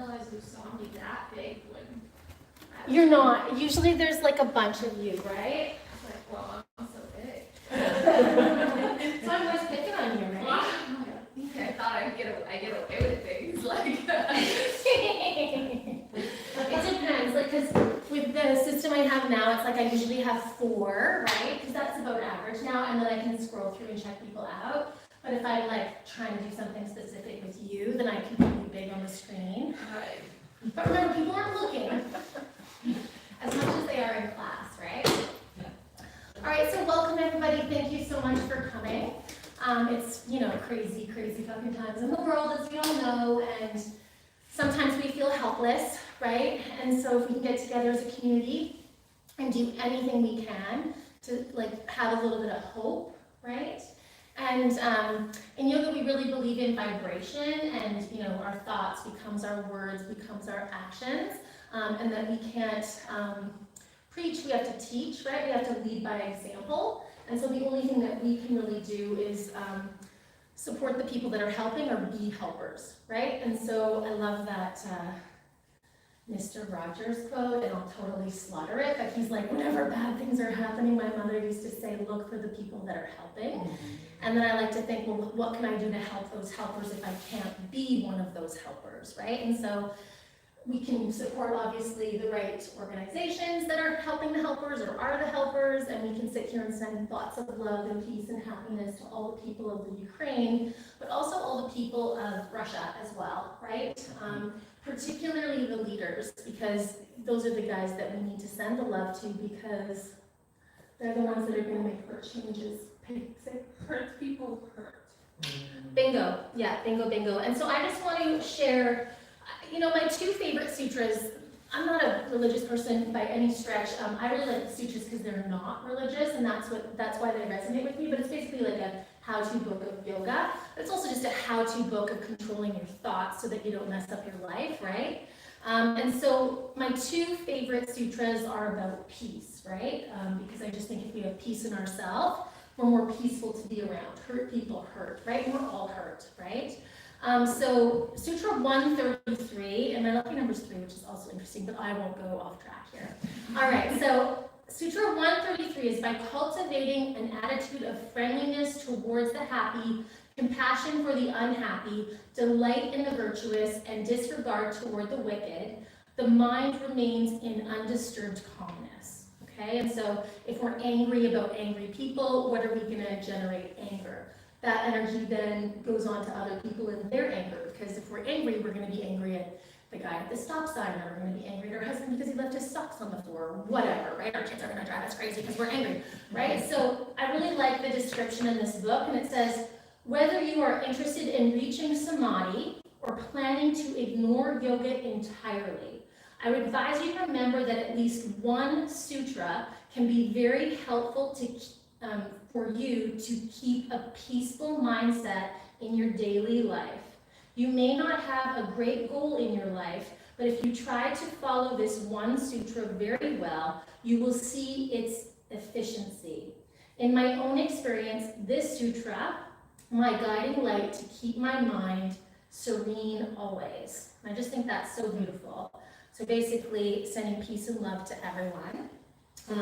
realize you saw me that big when You're not. Usually there's like a bunch of you, right? like, well, I'm so big. So I'm always picking on you, right? I thought I get away with things like It depends, like, because with the system I have now, it's like I usually have 4, right? Because that's about average now, and then I can scroll through and check people out. But if I'm like trying to do something specific with you, then I can put you big on the screen. Right. But remember, people aren't looking as much as they are in class, right? All right, so welcome everybody. Thank you so much for coming. It's, crazy, crazy fucking times in the world, as we all know, and sometimes we feel helpless, right? And so if we can get together as a community and do anything we can to have a little bit of hope, right? And in yoga, we really believe in vibration, and our thoughts becomes our words, becomes our actions, and that we can't preach, we have to teach, right? We have to lead by example. And so the only thing that we can really do is support the people that are helping or be helpers, right? And so I love that Mr. Rogers quote, and I'll totally slaughter it, but he's like, whenever bad things are happening, my mother used to say, look for the people that are helping. And then I like to think, well, what can I do to help those helpers if I can't be one of those helpers, right? And so we can support, obviously, the right organizations that are helping the helpers or are the helpers, and we can sit here and send thoughts of love and peace and happiness to all the people of the Ukraine, but also all the people of Russia as well, right? Particularly the leaders, because those are the guys that we need to send the love to, because they're the ones that are going to make hurt changes. hurt people hurt. Bingo, yeah, bingo, bingo. And so I just want to share, my 2 favorite sutras. I'm not a religious person by any stretch. I really like the sutras because they're not religious, and that's why they resonate with me. But it's basically like a how-to book of yoga. But it's also just a how-to book of controlling your thoughts so that you don't mess up your life, right? And so my 2 favorite sutras are about peace, right? Because I just think if we have peace in ourselves, we're more peaceful to be around. Hurt people hurt, right? We're all hurt, right? So Sutra 133, and my lucky number is 3, which is also interesting, but I won't go off track here. All right, so Sutra 133 is by cultivating an attitude of friendliness towards the happy, compassion for the unhappy, delight in the virtuous, and disregard toward the wicked, the mind remains in undisturbed calmness. Okay, and so if we're angry about angry people, what are we going to generate? Anger. That energy then goes on to other people in their anger, because if we're angry, we're going to be angry at the guy at the stop sign, or we're going to be angry at our husband because he left his socks on the floor, or whatever, right? Our kids are going to drive us crazy because we're angry, right? So I really like the description in this book, and it says, whether you are interested in reaching samadhi or planning to ignore yoga entirely, I would advise you to remember that at least one sutra can be very helpful for you to keep a peaceful mindset in your daily life. You may not have a great goal in your life, but if you try to follow this one sutra very well, you will see its efficiency. In my own experience, this sutra, my guiding light to keep my mind serene always. I just think that's so beautiful. So basically, sending peace and love to everyone.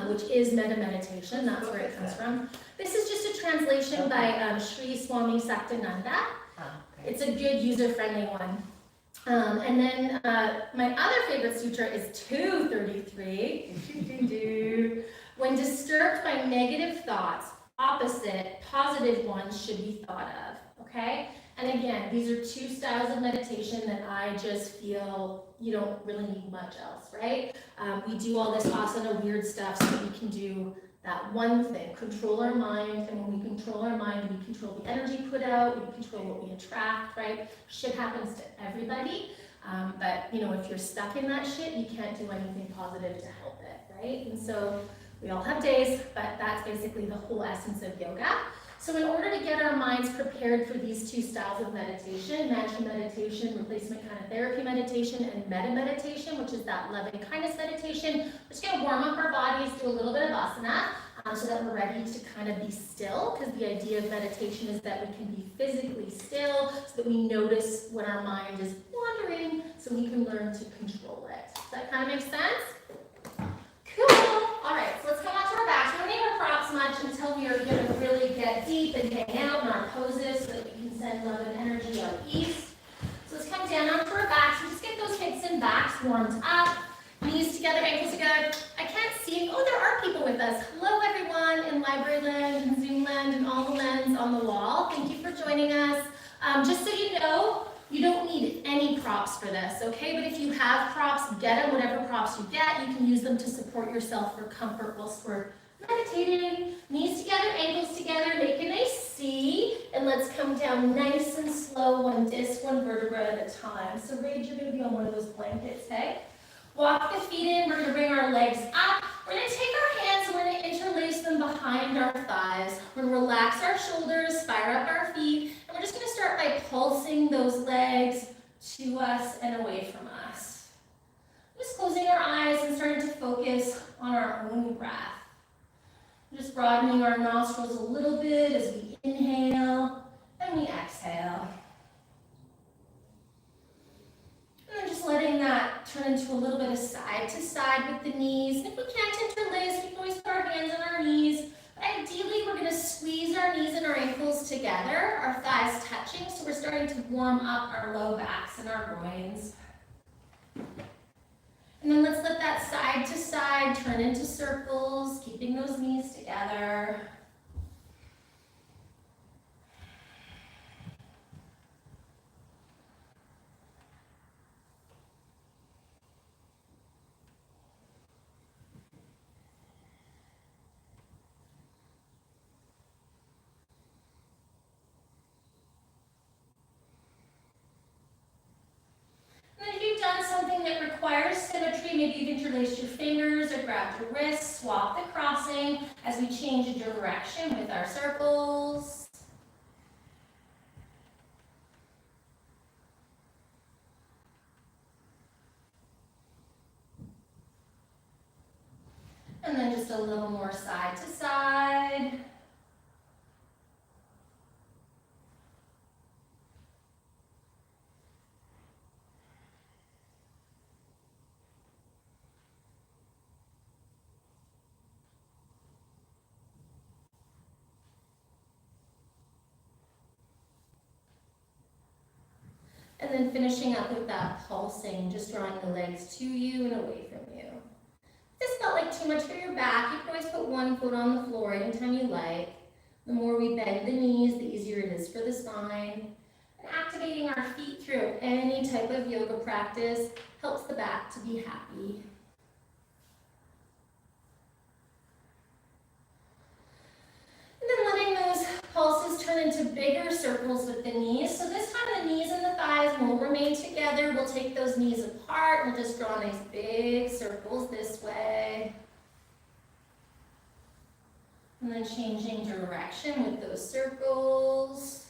Which is METTA meditation, that's where it comes from. This is just a translation by Sri Swami Saktananda. It's a good user-friendly one. And then my other favorite sutra is 233. When disturbed by negative thoughts, opposite, positive ones should be thought of, okay? And again, these are 2 styles of meditation that I just feel you don't really need much else, right? We do all this asana weird stuff so that we can do that one thing, control our mind, and when we control our mind, we control the energy put out, we control what we attract, right? Shit happens to everybody, but if you're stuck in that shit, you can't do anything positive to help it, right? And so we all have days, but that's basically the whole essence of yoga. So in order to get our minds prepared for these 2 styles of meditation, mantra meditation, replacement kind of therapy meditation, and metta meditation, which is that loving kindness meditation, we're just going to warm up our bodies, do a little bit of asana. so that we're ready to kind of be still, because the idea of meditation is that we can be physically still so that we notice when our mind is wandering so we can learn to control it. Does that kind of make sense? Cool. All right, so let's come onto our backs. We don't need our props much until we are going to really get deep and hang out in our poses so that we can send love and energy out east. So let's come down onto our backs and just get those hips and backs warmed up. Knees together, ankles together. I can't see. Oh, there are people with us. Hello, everyone in Library Land and Zoom Land and all the lands on the wall. Thank you for joining us. Just so you know, you don't need any props for this, okay? But if you have props, get them. Whatever props you get, you can use them to support yourself for comfort whilst we're meditating. Knees together, ankles together. Make a nice C. And let's come down nice and slow, one disc, one vertebra at a time. So, Rage, you're going to be on one of those blankets, hey? Walk the feet in, we're going to bring our legs up. We're going to take our hands and we're going to interlace them behind our thighs. We're going to relax our shoulders, fire up our feet, and we're just going to start by pulsing those legs to us and away from us. Just closing our eyes and starting to focus on our own breath. Just broadening our nostrils a little bit as we inhale and we exhale. And then just letting that turn into a little bit of side to side with the knees. And if we can't interlace, we can always put our hands on our knees. But ideally, we're going to squeeze our knees and our ankles together, our thighs touching, so we're starting to warm up our low backs and our groins. And then let's let that side to side turn into circles, keeping those knees together. Something that requires symmetry, maybe you've interlaced your fingers or grabbed your wrists, swap the crossing as we change direction with our circles. And then just a little more side to side. And then finishing up with that pulsing, just drawing the legs to you and away from you. If this felt like too much for your back, you can always put one foot on the floor anytime you like. The more we bend the knees, the easier it is for the spine. And activating our feet through any type of yoga practice helps the back to be happy. And then letting those pulses turn into bigger circles with the knees. So this time the knees and the thighs will remain together. We'll take those knees apart. We'll just draw nice big circles this way. And then changing direction with those circles.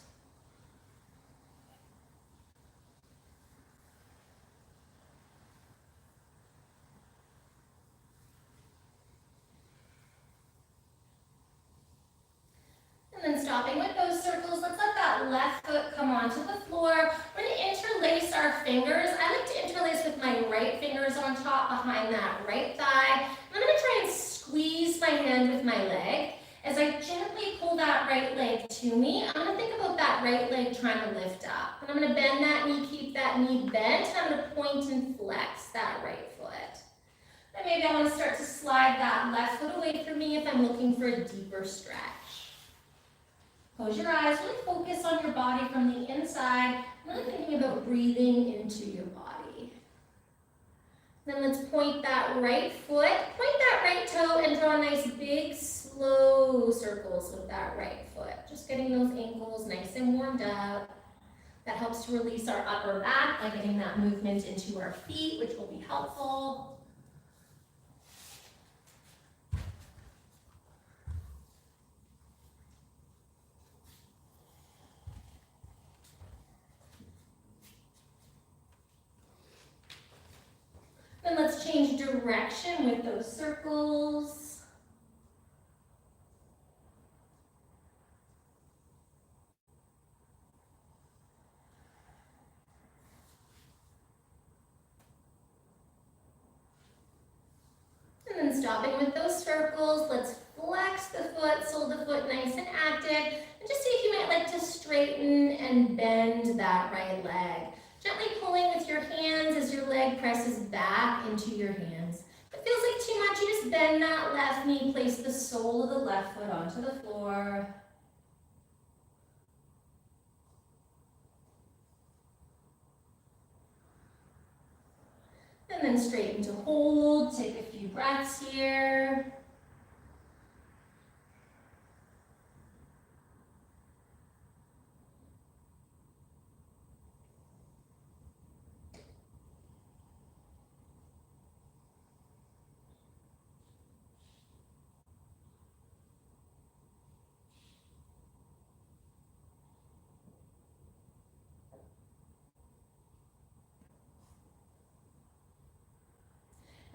And then stopping with those circles, let's let that left foot come onto the floor. We're going to interlace our fingers. I like to interlace with my right fingers on top behind that right thigh. I'm going to try and squeeze my hand with my leg. As I gently pull that right leg to me, I'm going to think about that right leg trying to lift up. And I'm going to bend that knee, keep that knee bent, and I'm going to point and flex that right foot. And maybe I want to start to slide that left foot away from me if I'm looking for a deeper stretch. Close your eyes, really focus on your body from the inside, really thinking about breathing into your body. Then let's point that right foot, point that right toe, and draw nice big slow circles with that right foot. Just getting those ankles nice and warmed up. That helps to release our upper back by getting that movement into our feet, which will be helpful. Then let's change direction with those circles. stopping with those circles, let's flex the foot, sole the foot nice and active, and just see if you might like to straighten and bend that right leg. Gently pulling with your hands as your leg presses back into your hands. If it feels like too much, you just bend that left knee, place the sole of the left foot onto the floor. And then straighten to hold, take a few breaths here.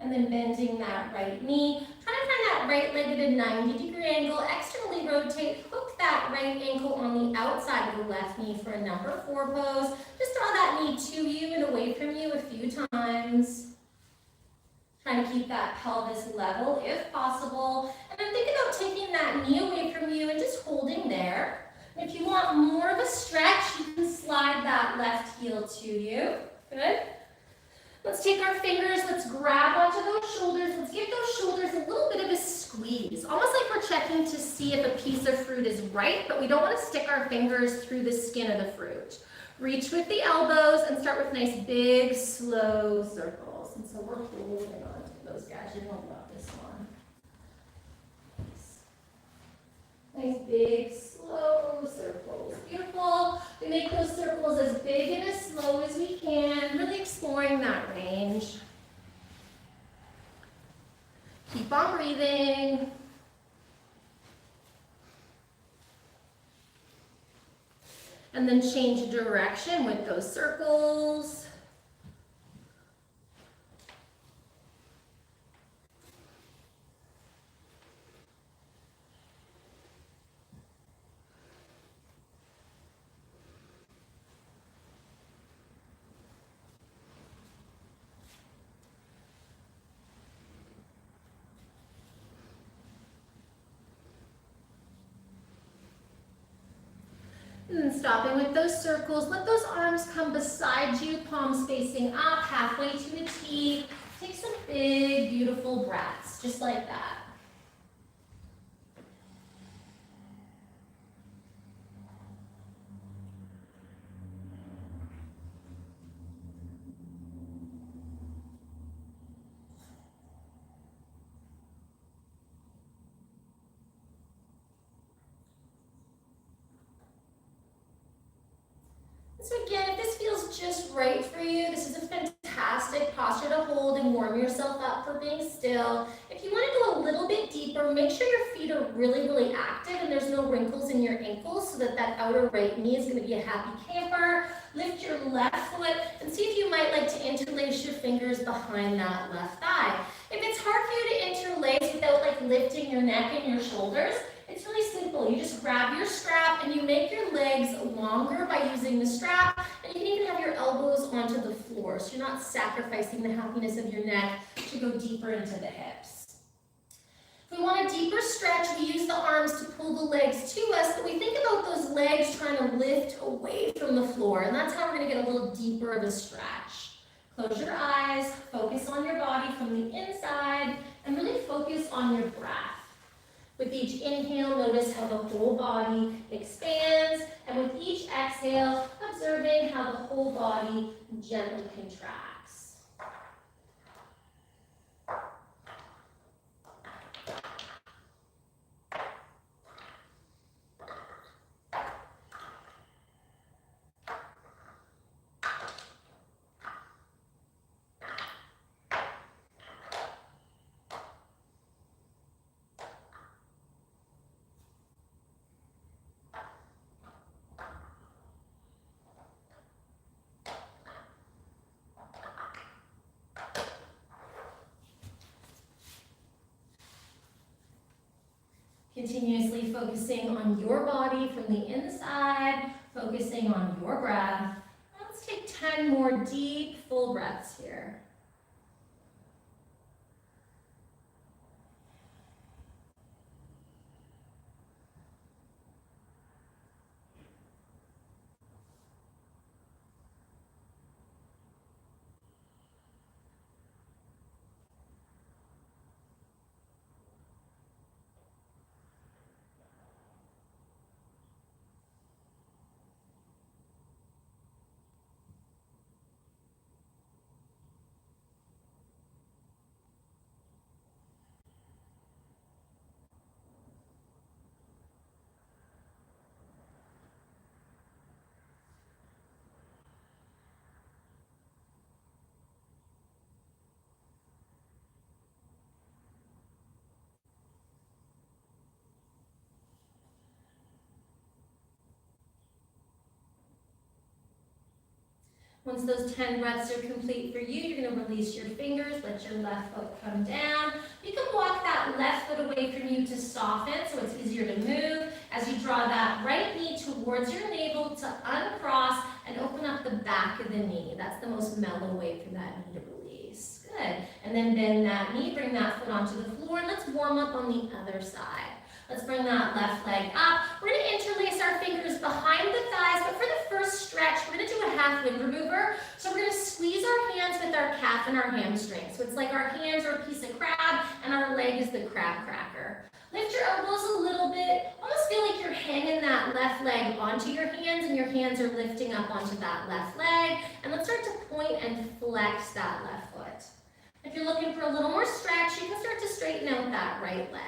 And then bending that right knee. Try to find that right leg at a 90-degree angle. Externally rotate, hook that right ankle on the outside of the left knee for a number 4 pose. Just draw that knee to you and away from you a few times. Trying to keep that pelvis level if possible. And then think about taking that knee away from you and just holding there. And if you want more of a stretch, you can slide that left heel to you. Good. Let's take our fingers, let's grab onto those shoulders. Let's give those shoulders a little bit of a squeeze. Almost like we're checking to see if a piece of fruit is ripe, but we don't want to stick our fingers through the skin of the fruit. Reach with the elbows and start with nice big, slow circles. And so we're holding on to those guys. You're going to love this one. Nice big, slow circles. Beautiful. We make those circles as big and as slow as we can, really exploring that range. Keep on breathing. And then change direction with those circles. And then stopping with those circles, let those arms come beside you, palms facing up, halfway to a T. Take some big, beautiful breaths, just like that. So again, if this feels just right for you, this is a fantastic posture to hold and warm yourself up for being still. If you want to go a little bit deeper, make sure your feet are really, really active and there's no wrinkles in your ankles so that that outer right knee is going to be a happy camper. Lift your left foot and see if you might like to interlace your fingers behind that left thigh. If it's hard for you to interlace without like lifting your neck and your shoulders, it's really simple. You just grab your strap and you make your legs longer by using the strap, and you can even have your elbows onto the floor so you're not sacrificing the happiness of your neck to go deeper into the hips. If we want a deeper stretch, we use the arms to pull the legs to us, but we think about those legs trying to lift away from the floor, and that's how we're going to get a little deeper of a stretch. Close your eyes, focus on your body from the inside, and really focus on your breath. With each inhale, notice how the whole body expands, and with each exhale, observing how the whole body gently contracts. Continuously focusing on your body from the inside, focusing on your breath. Let's take 10 more deep, full breaths here. Once those 10 breaths are complete for you, you're going to release your fingers, let your left foot come down. You can walk that left foot away from you to soften so it's easier to move as you draw that right knee towards your navel to uncross and open up the back of the knee. That's the most mellow way for that knee to release. Good. And then bend that knee, bring that foot onto the floor, and let's warm up on the other side. Let's bring that left leg up. We're going to interlace our fingers behind the thighs, but for the first stretch, we're going to do a half wind remover. So we're going to squeeze our hands with our calf and our hamstring. So it's like our hands are a piece of crab and our leg is the crab cracker. Lift your elbows a little bit. Almost feel like you're hanging that left leg onto your hands and your hands are lifting up onto that left leg. And let's start to point and flex that left foot. If you're looking for a little more stretch, you can start to straighten out that right leg.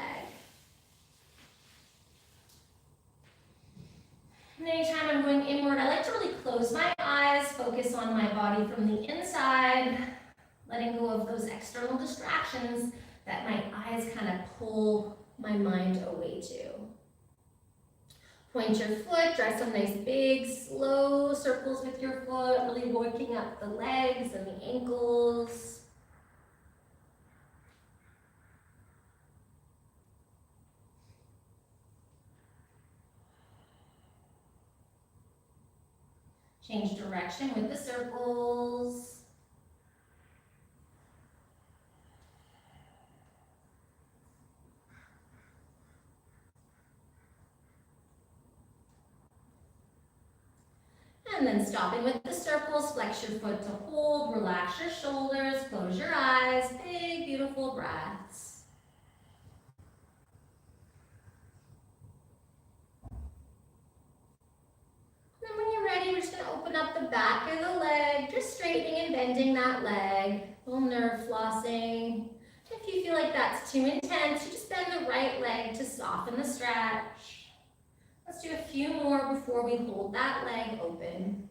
And anytime I'm going inward, I like to really close my eyes, focus on my body from the inside, letting go of those external distractions that my eyes kind of pull my mind away to. Point your foot, draw some nice big, slow circles with your foot, really working up the legs and the ankles. Change direction with the circles. And then stopping with the circles, flex your foot to hold, relax your shoulders, close your eyes, big, beautiful breaths. And when you're ready, we're just going to open up the back of the leg, just straightening and bending that leg, a little nerve flossing. If you feel like that's too intense, you just bend the right leg to soften the stretch. Let's do a few more before we hold that leg open.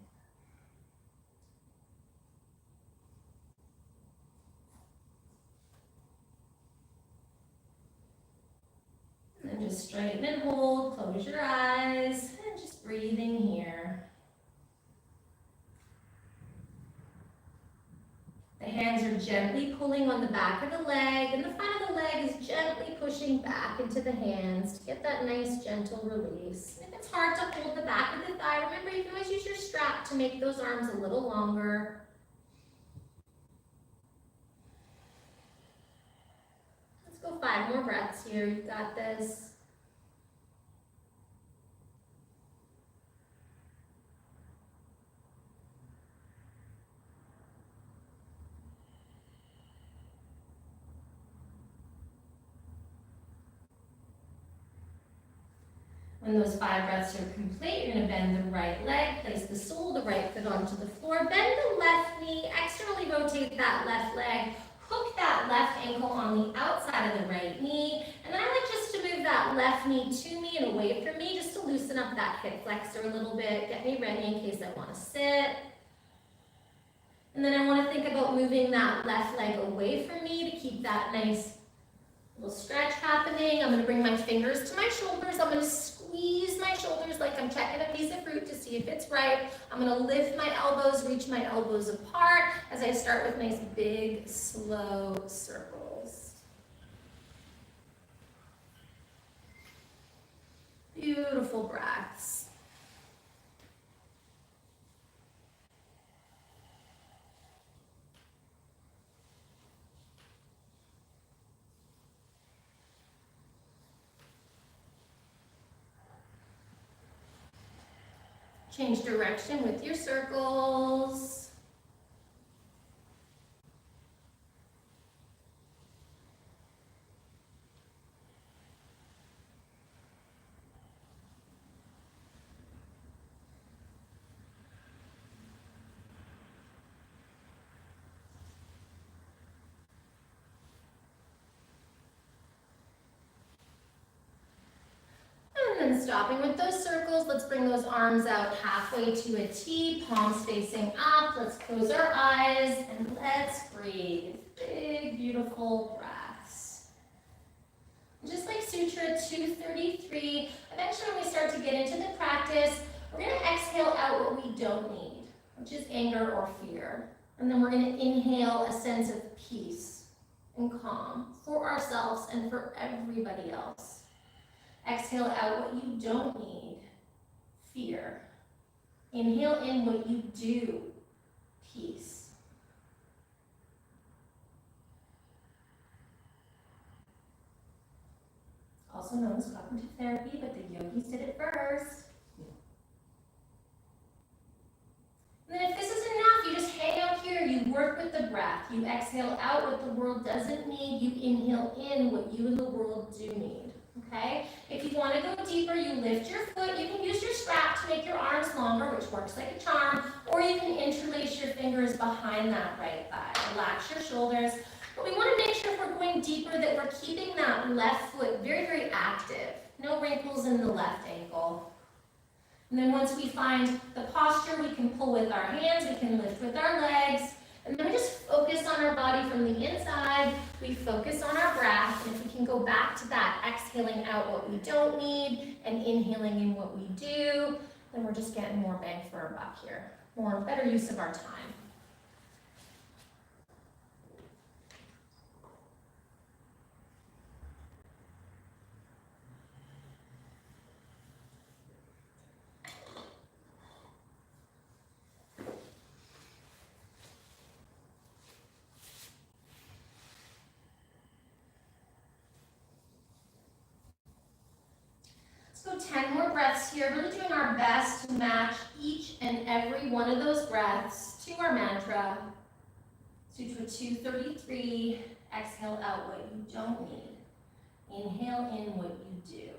And then just straighten and hold, close your eyes, and just breathing here. The hands are gently pulling on the back of the leg, and the front of the leg is gently pushing back into the hands to get that nice gentle release. If it's hard to hold the back of the thigh, remember you can always use your strap to make those arms a little longer. Let's go 5 more breaths here. You've got this. When those 5 breaths are complete, you're going to bend the right leg, place the sole of the right foot onto the floor, bend the left knee, externally rotate that left leg, hook that left ankle on the outside of the right knee, and then I like just to move that left knee to me and away from me, just to loosen up that hip flexor a little bit, get me ready in case I want to sit. And then I want to think about moving that left leg away from me to keep that nice little stretch happening. I'm going to bring my fingers to my shoulders. I'm going to squeeze my shoulders like I'm checking a piece of fruit to see if it's ripe. I'm going to lift my elbows, reach my elbows apart as I start with nice big, slow circles. Beautiful breaths. Change direction with your circles. And then stopping with those circles, let's bring those arms out halfway to a T, palms facing up. Let's close our eyes and let's breathe. Big, beautiful breaths. Just like Suture 233, eventually when we start to get into the practice, we're going to exhale out what we don't need. which is anger or fear. And then we're going to inhale a sense of peace and calm for ourselves and for everybody else. Exhale out what you don't need, fear. Inhale in what you do, peace. Also known as cognitive therapy, but the yogis did it first. And then if this isn't enough, you just hang out here, you work with the breath. You exhale out what the world doesn't need, you inhale in what you and the world do need, okay? If you want to go deeper, you lift your foot. You can use your strap to make your arms longer, which works like a charm, or you can interlace your fingers behind that right thigh. Relax your shoulders. But we want to make sure if we're going deeper that we're keeping that left foot very, very active. No wrinkles in the left ankle. And then once we find the posture, we can pull with our hands, we can lift with our legs, and then we just focus on our body from the inside. We focus on our breath, and if we can go back to that, exhaling out what we don't need and inhaling in what we do, then we're just getting more bang for our buck here, better use of our time. So 10 more breaths here, really doing our best to match each and every one of those breaths to our mantra. Sutra 233, exhale out what you don't need. Inhale in what you do.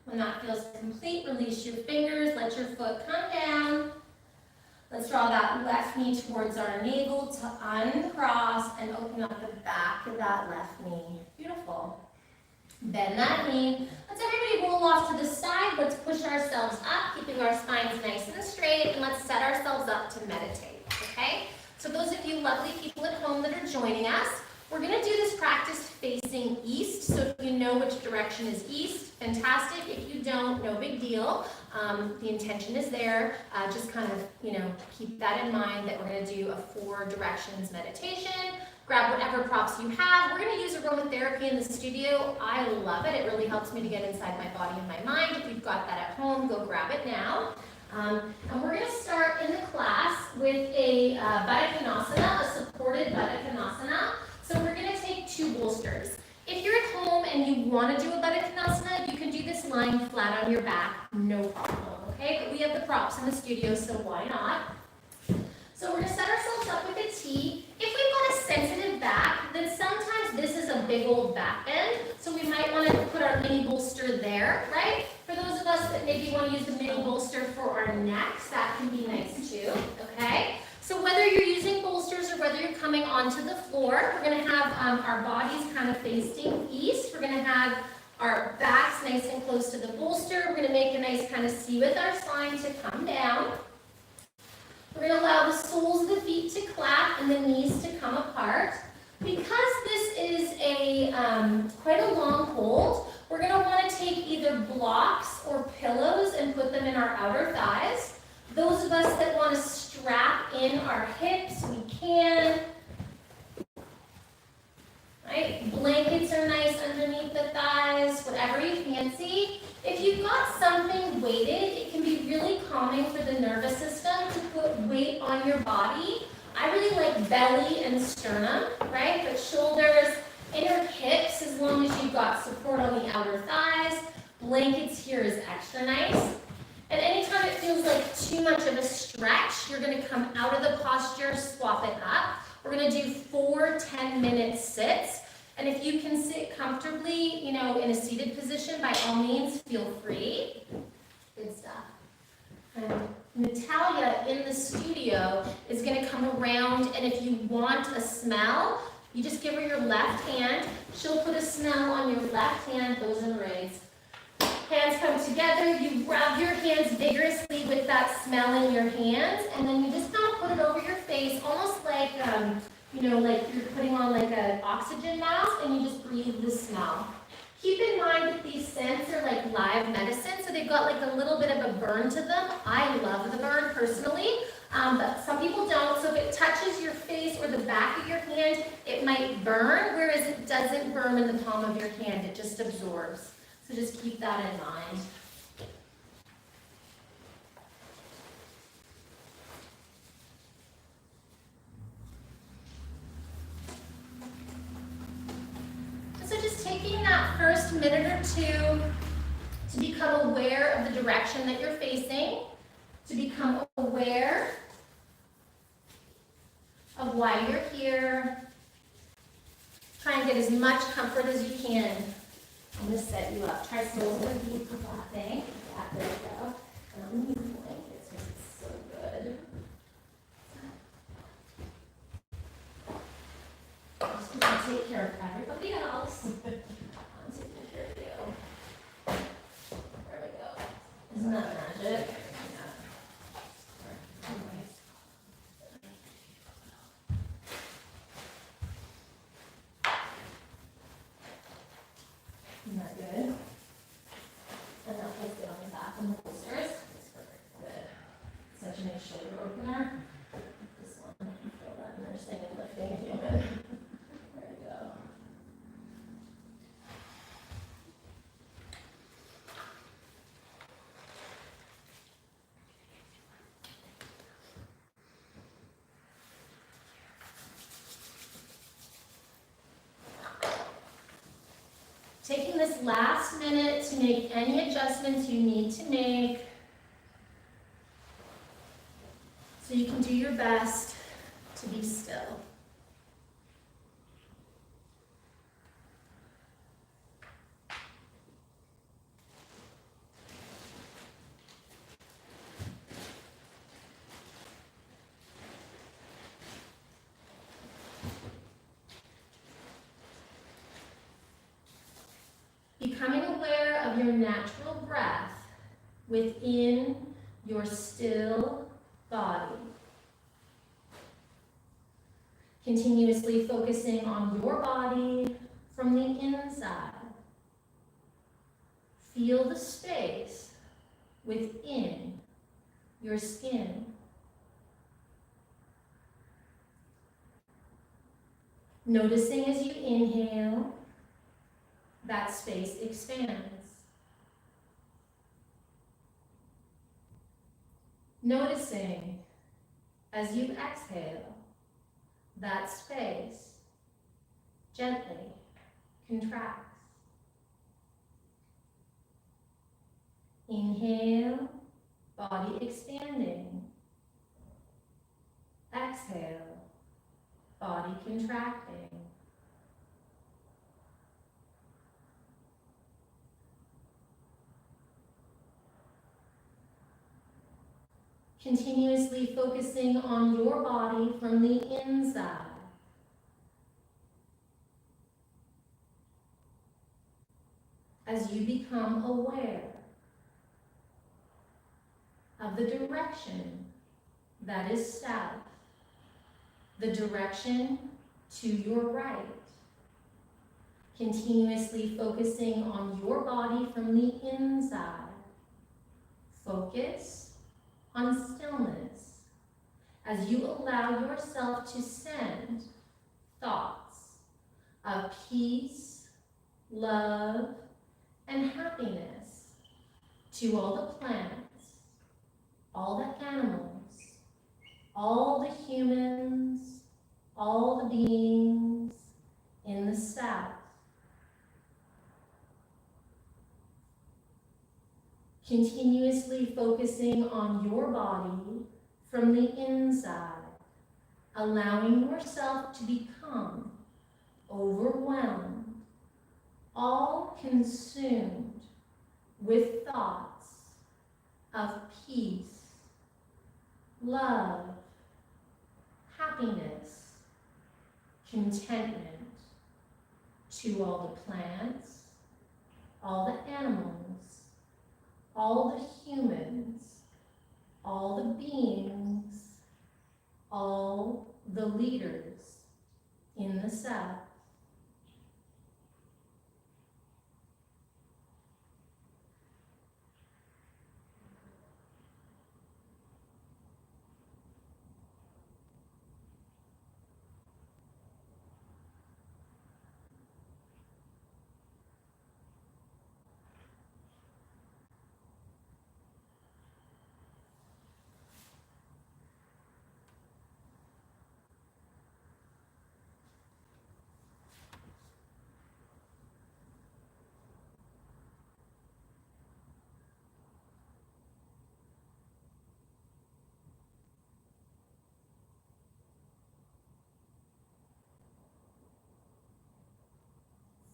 When that feels complete, release your fingers, let your foot come down. Let's draw that left knee towards our navel to uncross and open up the back of that left knee. Beautiful. Bend that knee. Let's everybody roll off to the side. Let's push ourselves up, keeping our spines nice and straight, and let's set ourselves up to meditate, okay? So those of you lovely people at home that are joining us, we're going to do this practice facing east, so if you know which direction is east, fantastic. If you don't, no big deal. The intention is there. Just kind of, keep that in mind that we're going to do a 4 directions meditation. Grab whatever props you have. We're going to use aromatherapy in the studio. I love it. It really helps me to get inside my body and my mind. If you've got that at home, go grab it now. And we're going to start in the class with a Baddha Konasana, a supported Baddha Konasana. So we're going to take 2 bolsters. If you're at home and you want to do a Baddha Konasana, you can do this lying flat on your back, no problem, okay? But we have the props in the studio, so why not? So we're going to set ourselves up with a T. If we've got a sensitive back, then sometimes this is a big old back bend, so we might want to put our mini bolster there, right? For those of us that maybe want to use the mini bolster for our necks, that can be nice too, okay? So whether you're using bolsters or whether you're coming onto the floor, we're going to have our bodies kind of facing east. We're going to have our backs nice and close to the bolster. We're going to make a nice kind of C with our spine to come down. We're going to allow the soles of the feet to clap and the knees to come apart. Because this is a quite a long hold, we're going to want to take either blocks or pillows and put them in our outer thighs. Those of us that want to strap in our hips, we can. Right? Blankets are nice underneath the thighs, whatever you fancy. If you've got something weighted, it can be really calming for the nervous system to put weight on your body. I really like belly and sternum, right? But shoulders, Inner hips, as long as you've got support on the outer thighs. Blankets here is extra nice. And anytime it feels like too much of a stretch, you're going to come out of the posture, swap it up. We're going to do 4 10-minute sits. And if you can sit comfortably, in a seated position, by all means, feel free. Good stuff. Natalia in the studio is going to come around, and if you want a smell, you just give her your left hand. She'll put a smell on your left hand. Those are the rays. Hands come together. You rub your hands vigorously with that smell in your hands, and then you just kind of put it over your face, almost like, like you're putting on like an oxygen mask, and you just breathe the smell. Keep in mind that these scents are like live medicine, so they've got like a little bit of a burn to them. I love the burn personally, but some people don't. So if it touches your face or the back of your hand, it might burn, whereas it doesn't burn in the palm of your hand. It just absorbs. So just keep that in mind. So just taking that first minute or two to become aware of the direction that you're facing, to become aware of why you're here. Try and get as much comfort as you can. I'm going to set you up. Try so deep with that thing. Yeah, there we go. And I'm going to use blankets because it's so good. I'm just going to take care of everybody else. I'm taking care of you. There we go. Isn't that magic? Isn't that good? And now place it on the back of the holsters. That's perfect. Good. Such a nice shoulder opener. This one, feel that nursing and lifting if you could. There we go. Taking this last minute to make any adjustments you need to make so you can do your best to be still. Becoming aware of your natural breath within your still body. Continuously focusing on your body from the inside. Feel the space within your skin. Noticing as you inhale, that space expands. Noticing as you exhale, that space gently contracts. Inhale, body expanding. Exhale, body contracting. Continuously focusing on your body from the inside. As you become aware of the direction that is south, the direction to your right. Continuously focusing on your body from the inside. Focus on stillness as you allow yourself to send thoughts of peace, love, and happiness to all the plants, all the animals, all the humans, all the beings in the south. Continuously focusing on your body from the inside, allowing yourself to become overwhelmed, all consumed with thoughts of peace, love, happiness, contentment to all the plants, all the animals, all the humans, all the beings, all the leaders in the South.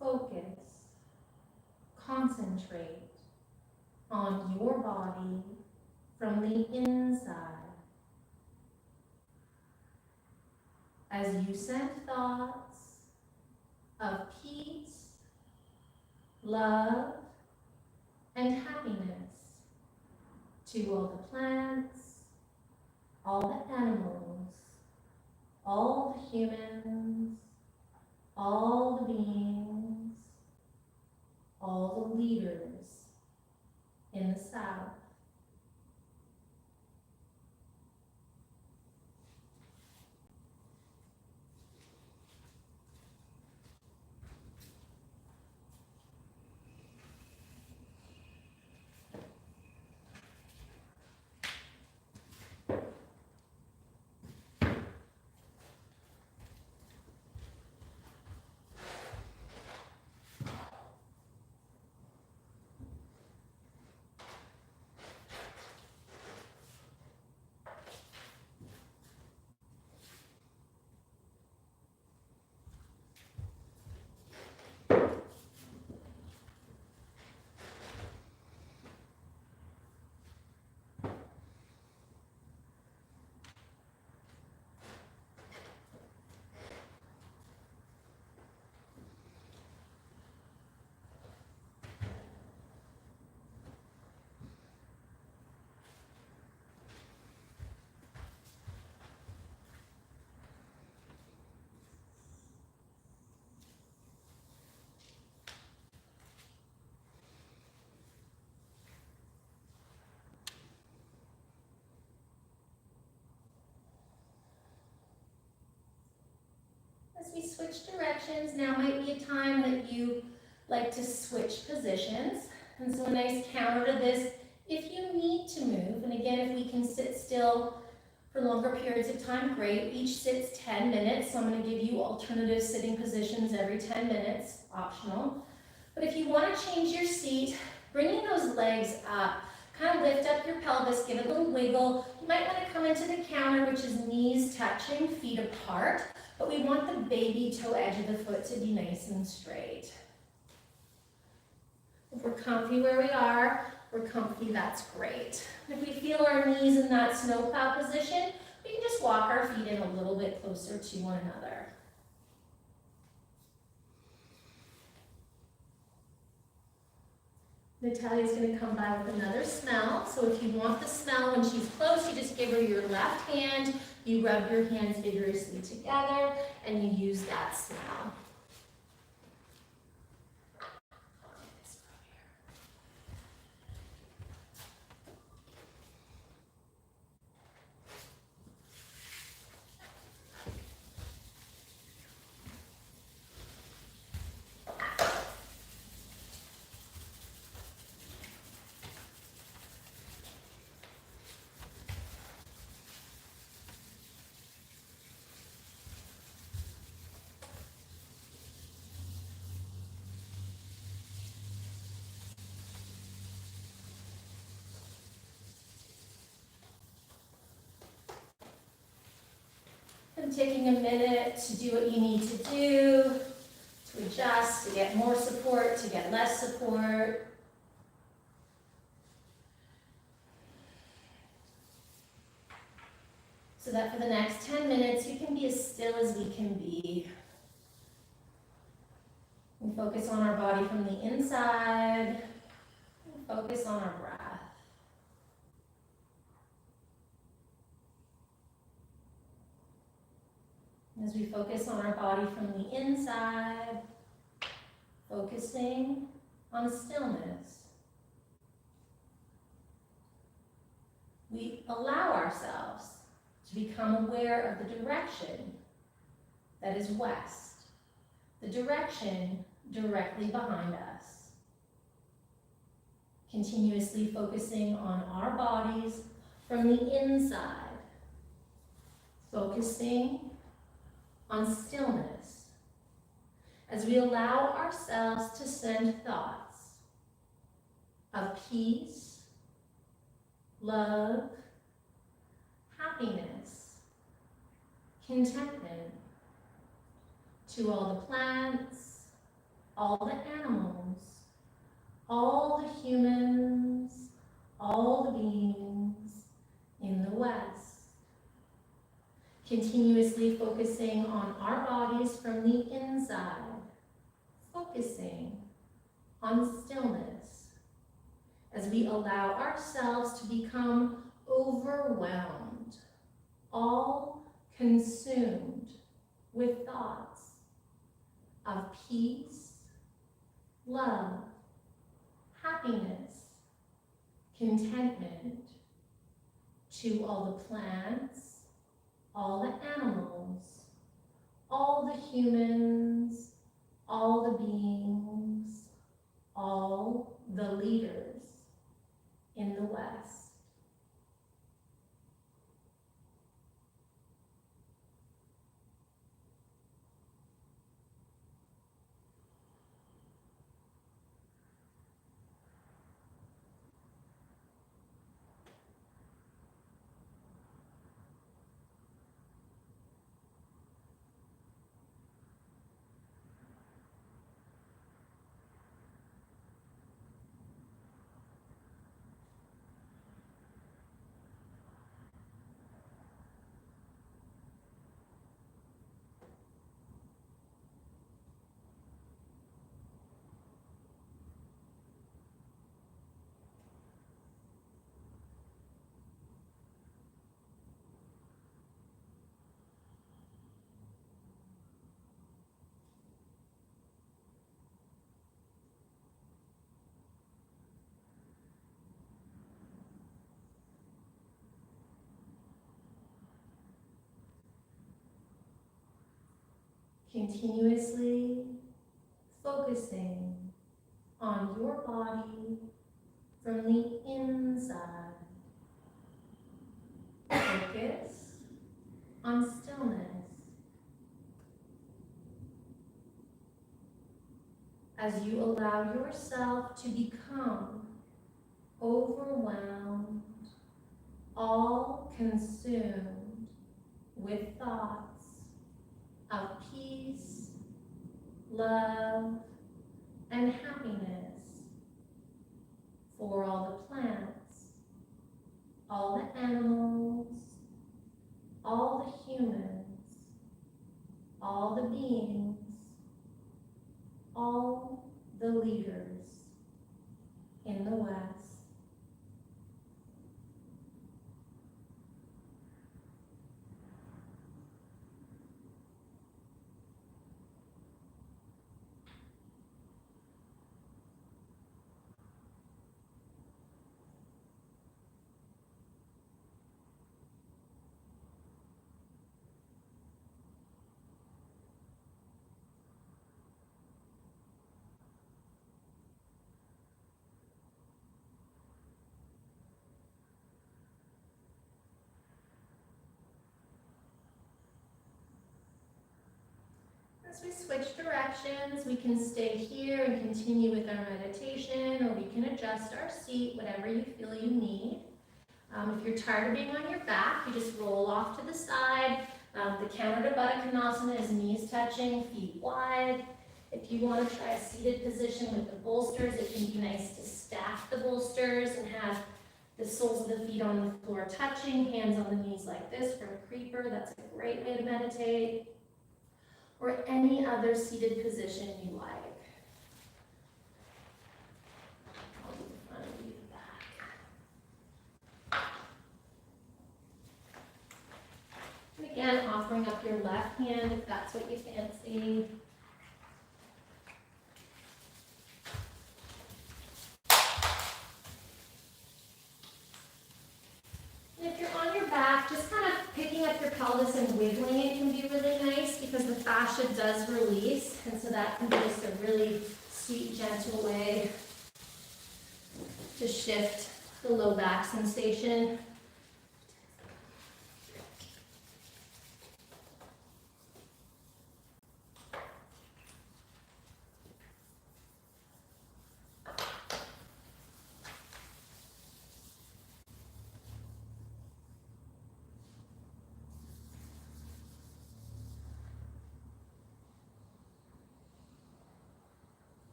Focus, concentrate on your body from the inside. As you send thoughts of peace, love, and happiness to all the plants, all the animals, all the humans, all the beings, all the leaders in the South. As we switch directions, now might be a time that you like to switch positions. And so a nice counter to this, if you need to move, and again, if we can sit still for longer periods of time, great. Each sits 10 minutes, so I'm going to give you alternative sitting positions every 10 minutes, optional. But if you want to change your seat, bringing those legs up, kind of lift up your pelvis, give it a little wiggle. You might want to come into the counter, which is knees touching, feet apart. But we want the baby toe edge of the foot to be nice and straight. If we're comfy where we are, we're comfy, that's great. If we feel our knees in that snowplow position, we can just walk our feet in a little bit closer to one another. Natalia's going to come by with another smell. So if you want the smell when she's close, you just give her your left hand, you rub your hands vigorously together, and you use that smell. taking a minute to do what you need to do, to adjust, to get more support, to get less support. So that for the next 10 minutes, you can be as still as we can be. We focus on our body from the inside. We focus on our breath. As we focus on our body from the inside, focusing on stillness, we allow ourselves to become aware of the direction that is west, the direction directly behind us. Continuously focusing on our bodies from the inside, focusing on stillness as we allow ourselves to send thoughts of peace, love, happiness, contentment to all the plants, all the animals, all the humans, all the beings in the West. Continuously focusing on our bodies from the inside, focusing on stillness as we allow ourselves to become overwhelmed, all consumed with thoughts of peace, love, happiness, contentment to all the plants, all the animals, all the humans, all the beings, all the leaders in the West. Continuously focusing on your body from the inside. Focus on stillness as you allow yourself to become overwhelmed, all consumed with thoughts of peace, love, and happiness for all the plants, all the animals, all the humans, all the beings, all the leaders in the West. As we switch directions, we can stay here and continue with our meditation, or we can adjust our seat, whatever you feel you need. If you're tired of being on your back, you just roll off to the side, The counter to Baddha Konasana is knees touching, feet wide. If you want to try a seated position with the bolsters, it can be nice to stack the bolsters and have the soles of the feet on the floor touching, hands on the knees like this for a creeper. That's a great way to meditate. Or any other seated position you like. I'll do the front and do the back. And again, offering up your left hand if that's what you fancy. And if you're on your back, just kind of picking up your pelvis and wiggling it can be really nice because the fascia does release, and so that can be just a really sweet, gentle way to shift the low back sensation.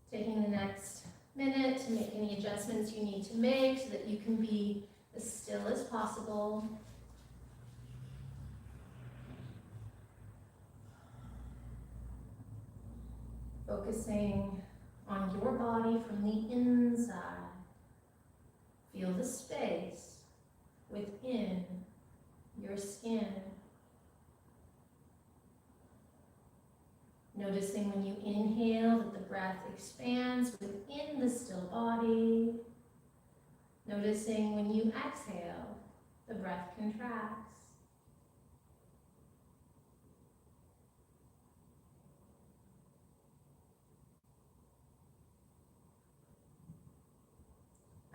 Taking the next minute to make any adjustments you need to make so that you can be as still as possible. Focusing on your body from the inside. Feel the space within your skin. Noticing when you inhale that the breath expands within the still body. Noticing when you exhale, the breath contracts.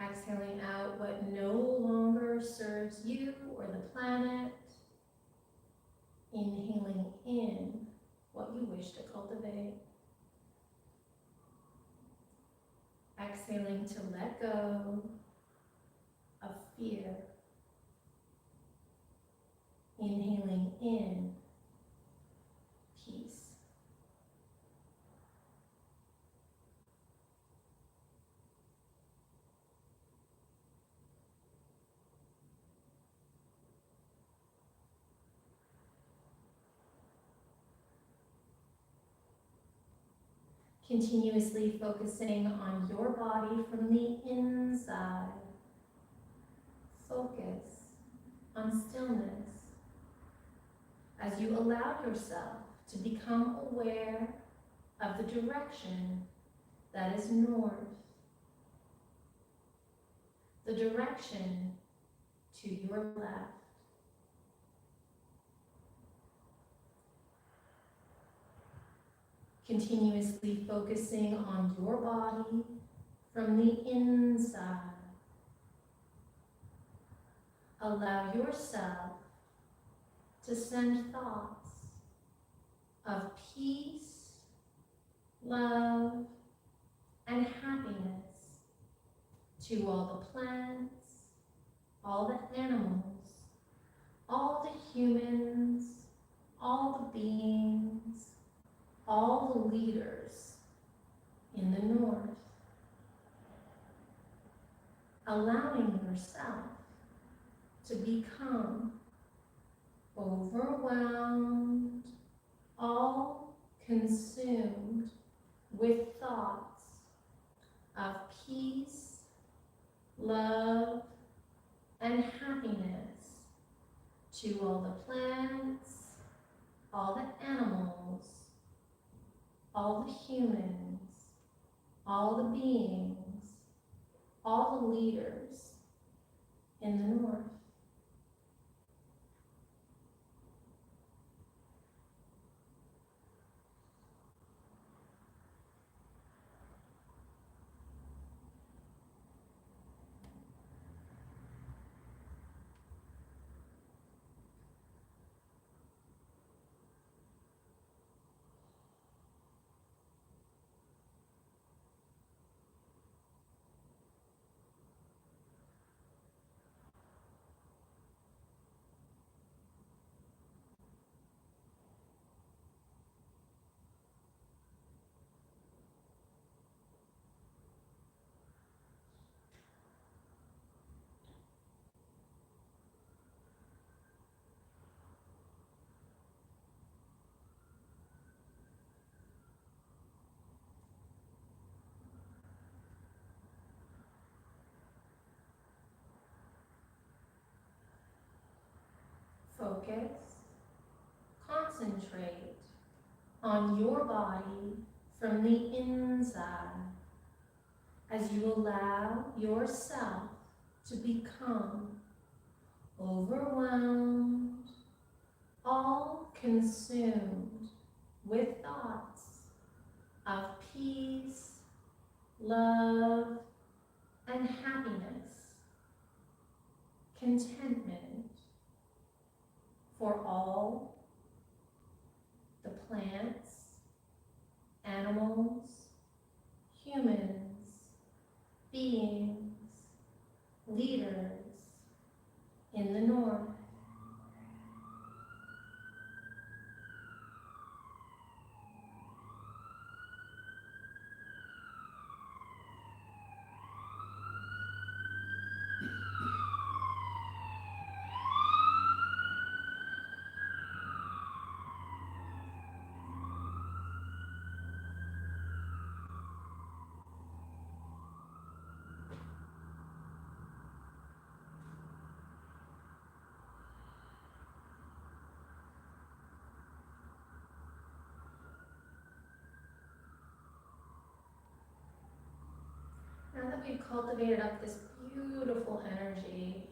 Exhaling out what no longer serves you or the planet. Inhaling in what you wish to cultivate. Exhaling to let go of fear. Inhaling in peace. Continuously focusing on your body from the inside. Focus on stillness as you allow yourself to become aware of the direction that is north, the direction to your left. Continuously focusing on your body from the inside. Allow yourself to send thoughts of peace, love, and happiness to all the plants, all the animals, all the humans, all the beings, all the leaders in the north. Allowing yourself to become overwhelmed, all consumed with thoughts of peace, love, and happiness to all the plants, all the animals, all the humans, all the beings, all the leaders in the north. Focus, concentrate on your body from the inside as you allow yourself to become overwhelmed, all consumed with thoughts of peace, love, and happiness, contentment for all the plants, animals, humans, beings, leaders in the north. Now that we've cultivated up this beautiful energy,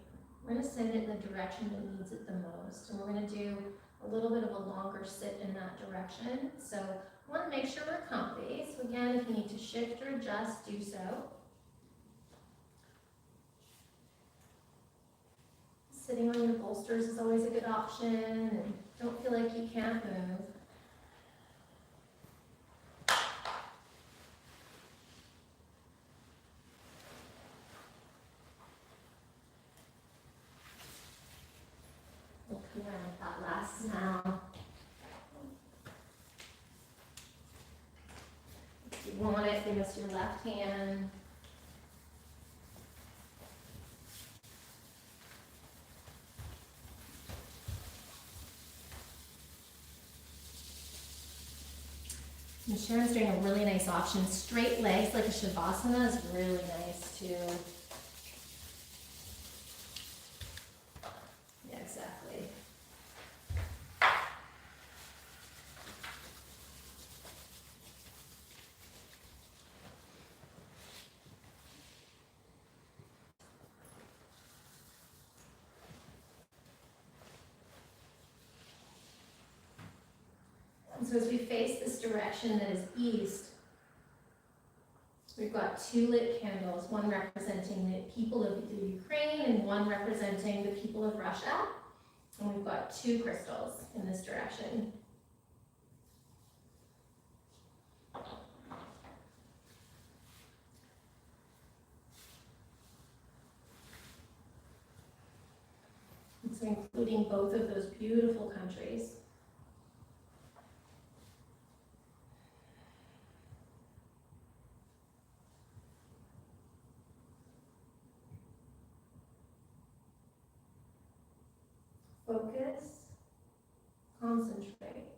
we're going to send it in the direction that needs it the most. And we're going to do a little bit of a longer sit in that direction. So I want to make sure we're comfy. So again, if you need to shift or adjust, do so. Sitting on your bolsters is always a good option, and don't feel like you can't move. We'll come around with that last smell. If you want it, bring us your left hand. And Sharon's doing a really nice option. Straight legs like a Shavasana is really nice too. Yeah, exactly. And so as we face this direction that is east, we've got two lit candles, one representing the people of the Ukraine and one representing the people of Russia. And we've got two crystals in this direction. And so including both of those beautiful countries. Focus, concentrate.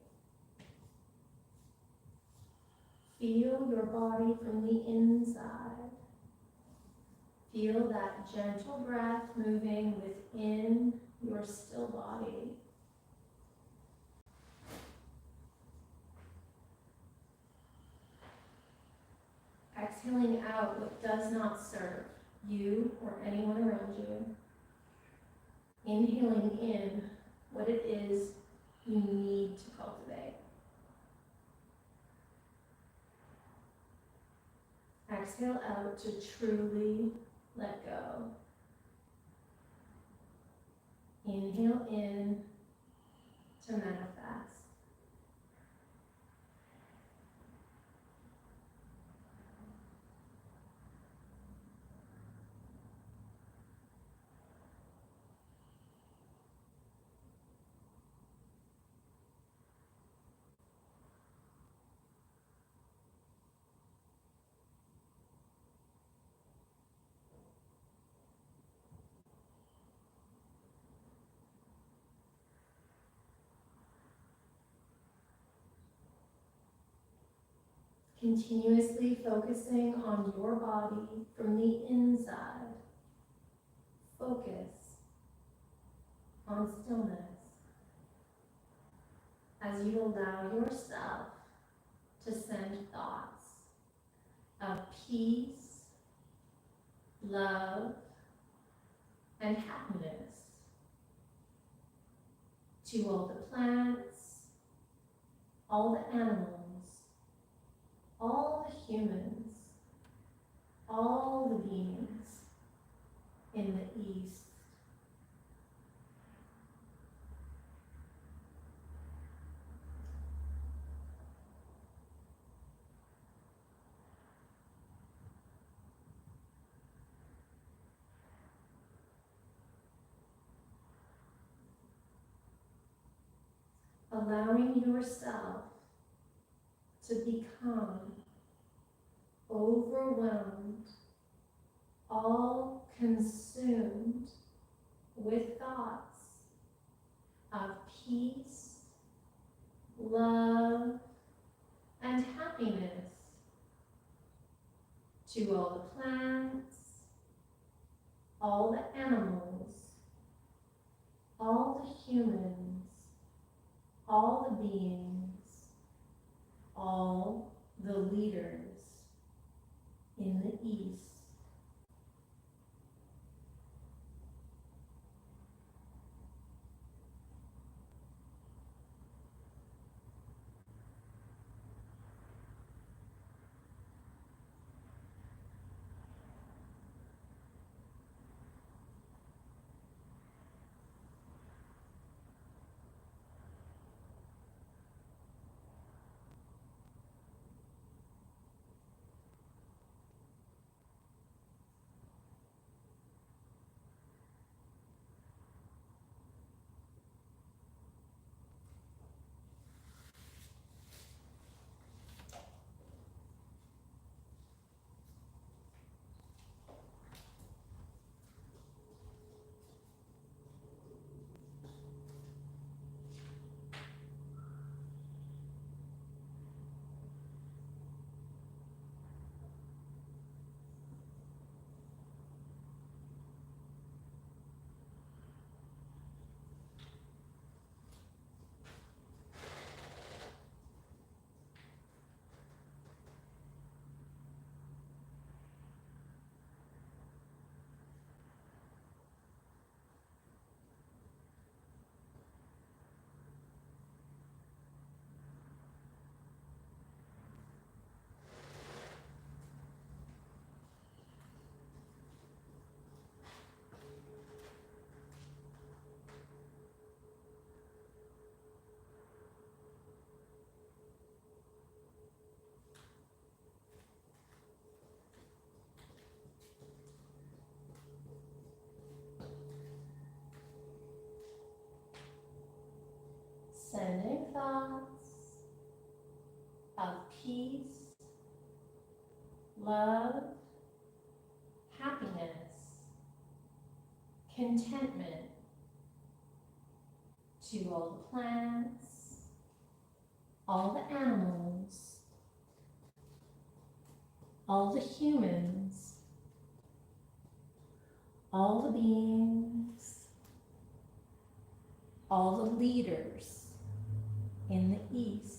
Feel your body from the inside. Feel that gentle breath moving within your still body. Exhaling out what does not serve you or anyone around you. Inhaling in what it is you need to cultivate. Exhale out to truly let go. Inhale in to manifest. Continuously focusing on your body from the inside. Focus on stillness. as you allow yourself to send thoughts of peace, love, and happiness to all the plants, all the animals, all the humans, all the beings in the East. Allowing yourself to become overwhelmed, all consumed with thoughts of peace, love, and happiness to all the plants, all the animals, all the humans, all the beings, all the leaders in the East. Sending thoughts of peace, love, happiness, contentment to all the plants, all the animals, all the humans, all the beings, all the leaders in the East.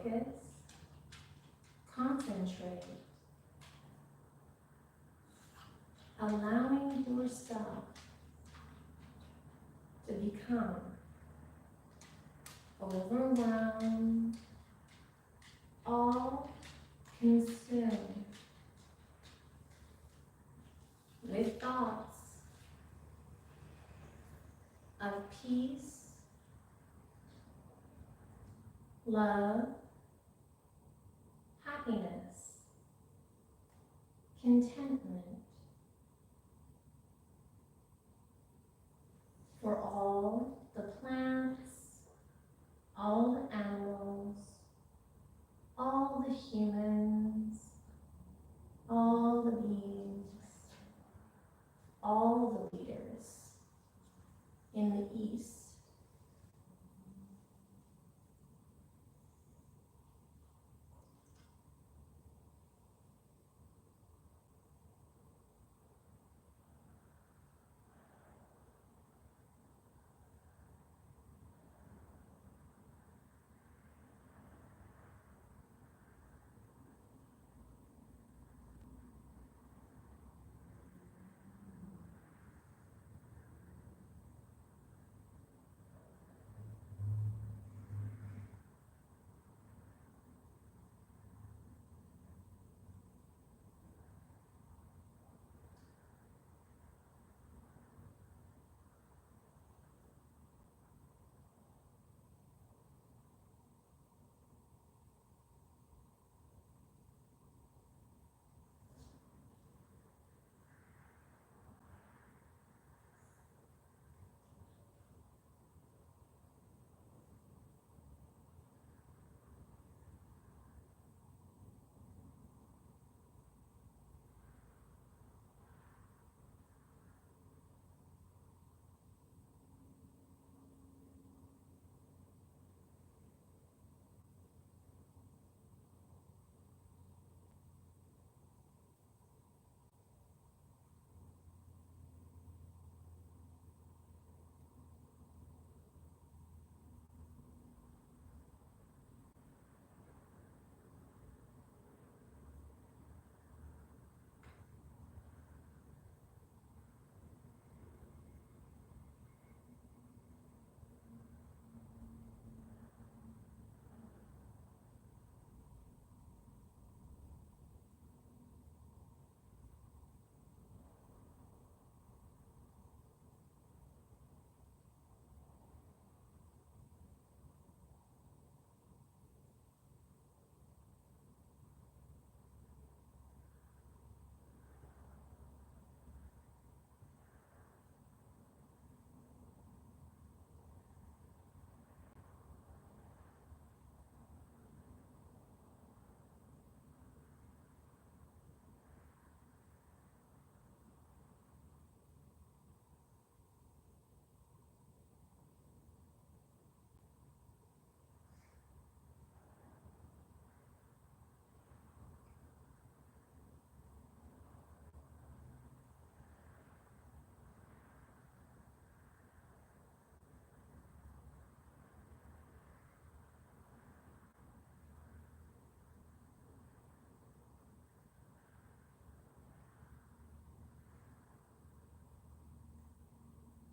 focus, concentrate, allowing yourself to become overwhelmed, all consumed with thoughts of peace, love, happiness, contentment for all the plants, all the animals, all the humans, all the beings, all the leaders in the East.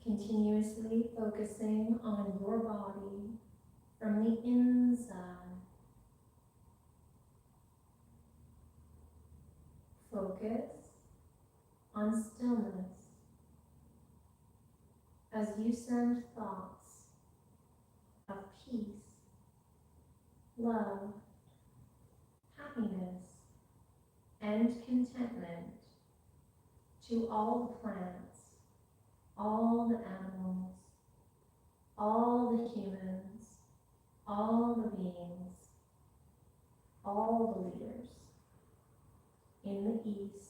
Continuously focusing on your body from the inside. Focus on stillness as you send thoughts of peace, love, happiness, and contentment to all the plants, all the animals, all the humans, all the beings, all the leaders in the East.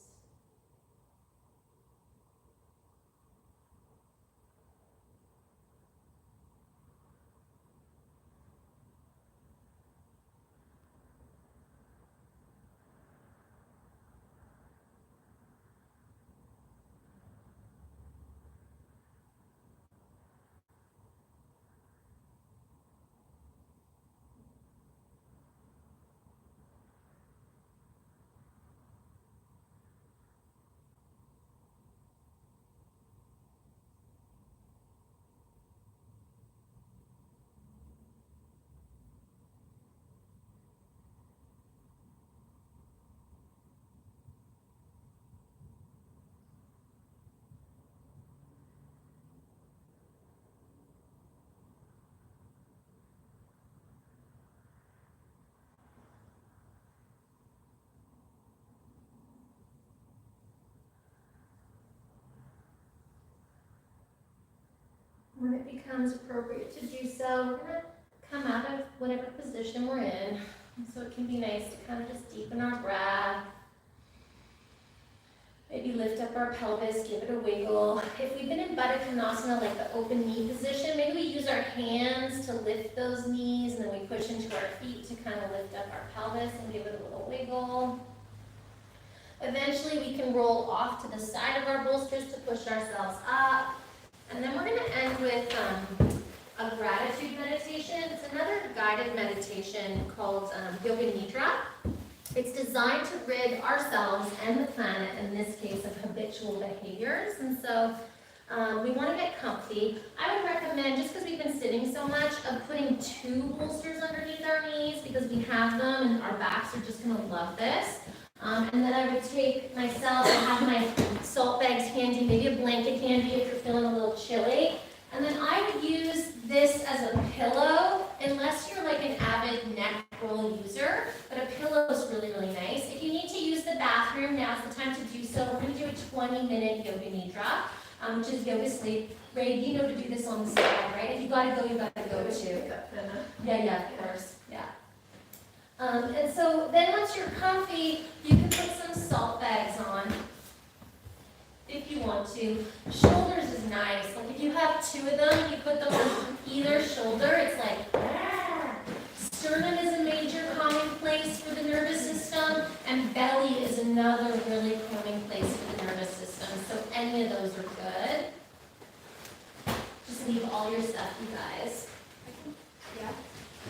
it becomes appropriate to do so, we're gonna come out of whatever position we're in. So it can be nice to kind of just deepen our breath. Maybe lift up our pelvis, give it a wiggle. If we've been in Baddha Konasana, like the open knee position, maybe we use our hands to lift those knees, and then we push into our feet to kind of lift up our pelvis and give it a little wiggle. Eventually we can roll off to the side of our bolsters to push ourselves up. And then we're going to end with a gratitude meditation. It's another guided meditation called Yoga Nidra. It's designed to rid ourselves and the planet, in this case, of habitual behaviors. And so we want to get comfy. I would recommend, just because we've been sitting so much, of putting 2 bolsters underneath our knees, because we have them and our backs are just going to love this. And then I would take myself and have my salt bags handy, maybe a blanket handy if you're feeling a little chilly. And then I would use this as a pillow, unless you're like an avid neck roll user, but a pillow is really, really nice. If you need to use the bathroom, now's the time to do so. We're going to do a 20-minute Yoga Nidra, which is yoga sleep. Ray, you know to do this on the side, right? If you gotta go, you gotta go too. Yeah, of course, yeah. And so then once you're comfy, you can put some salt bags on if you want to. Shoulders is nice. Like if you have 2 of them, you put them on either shoulder. It's like, ah. Sternum is a major calming place for the nervous system, and belly is another really calming place for the nervous system. So any of those are good. Just leave all your stuff, you guys.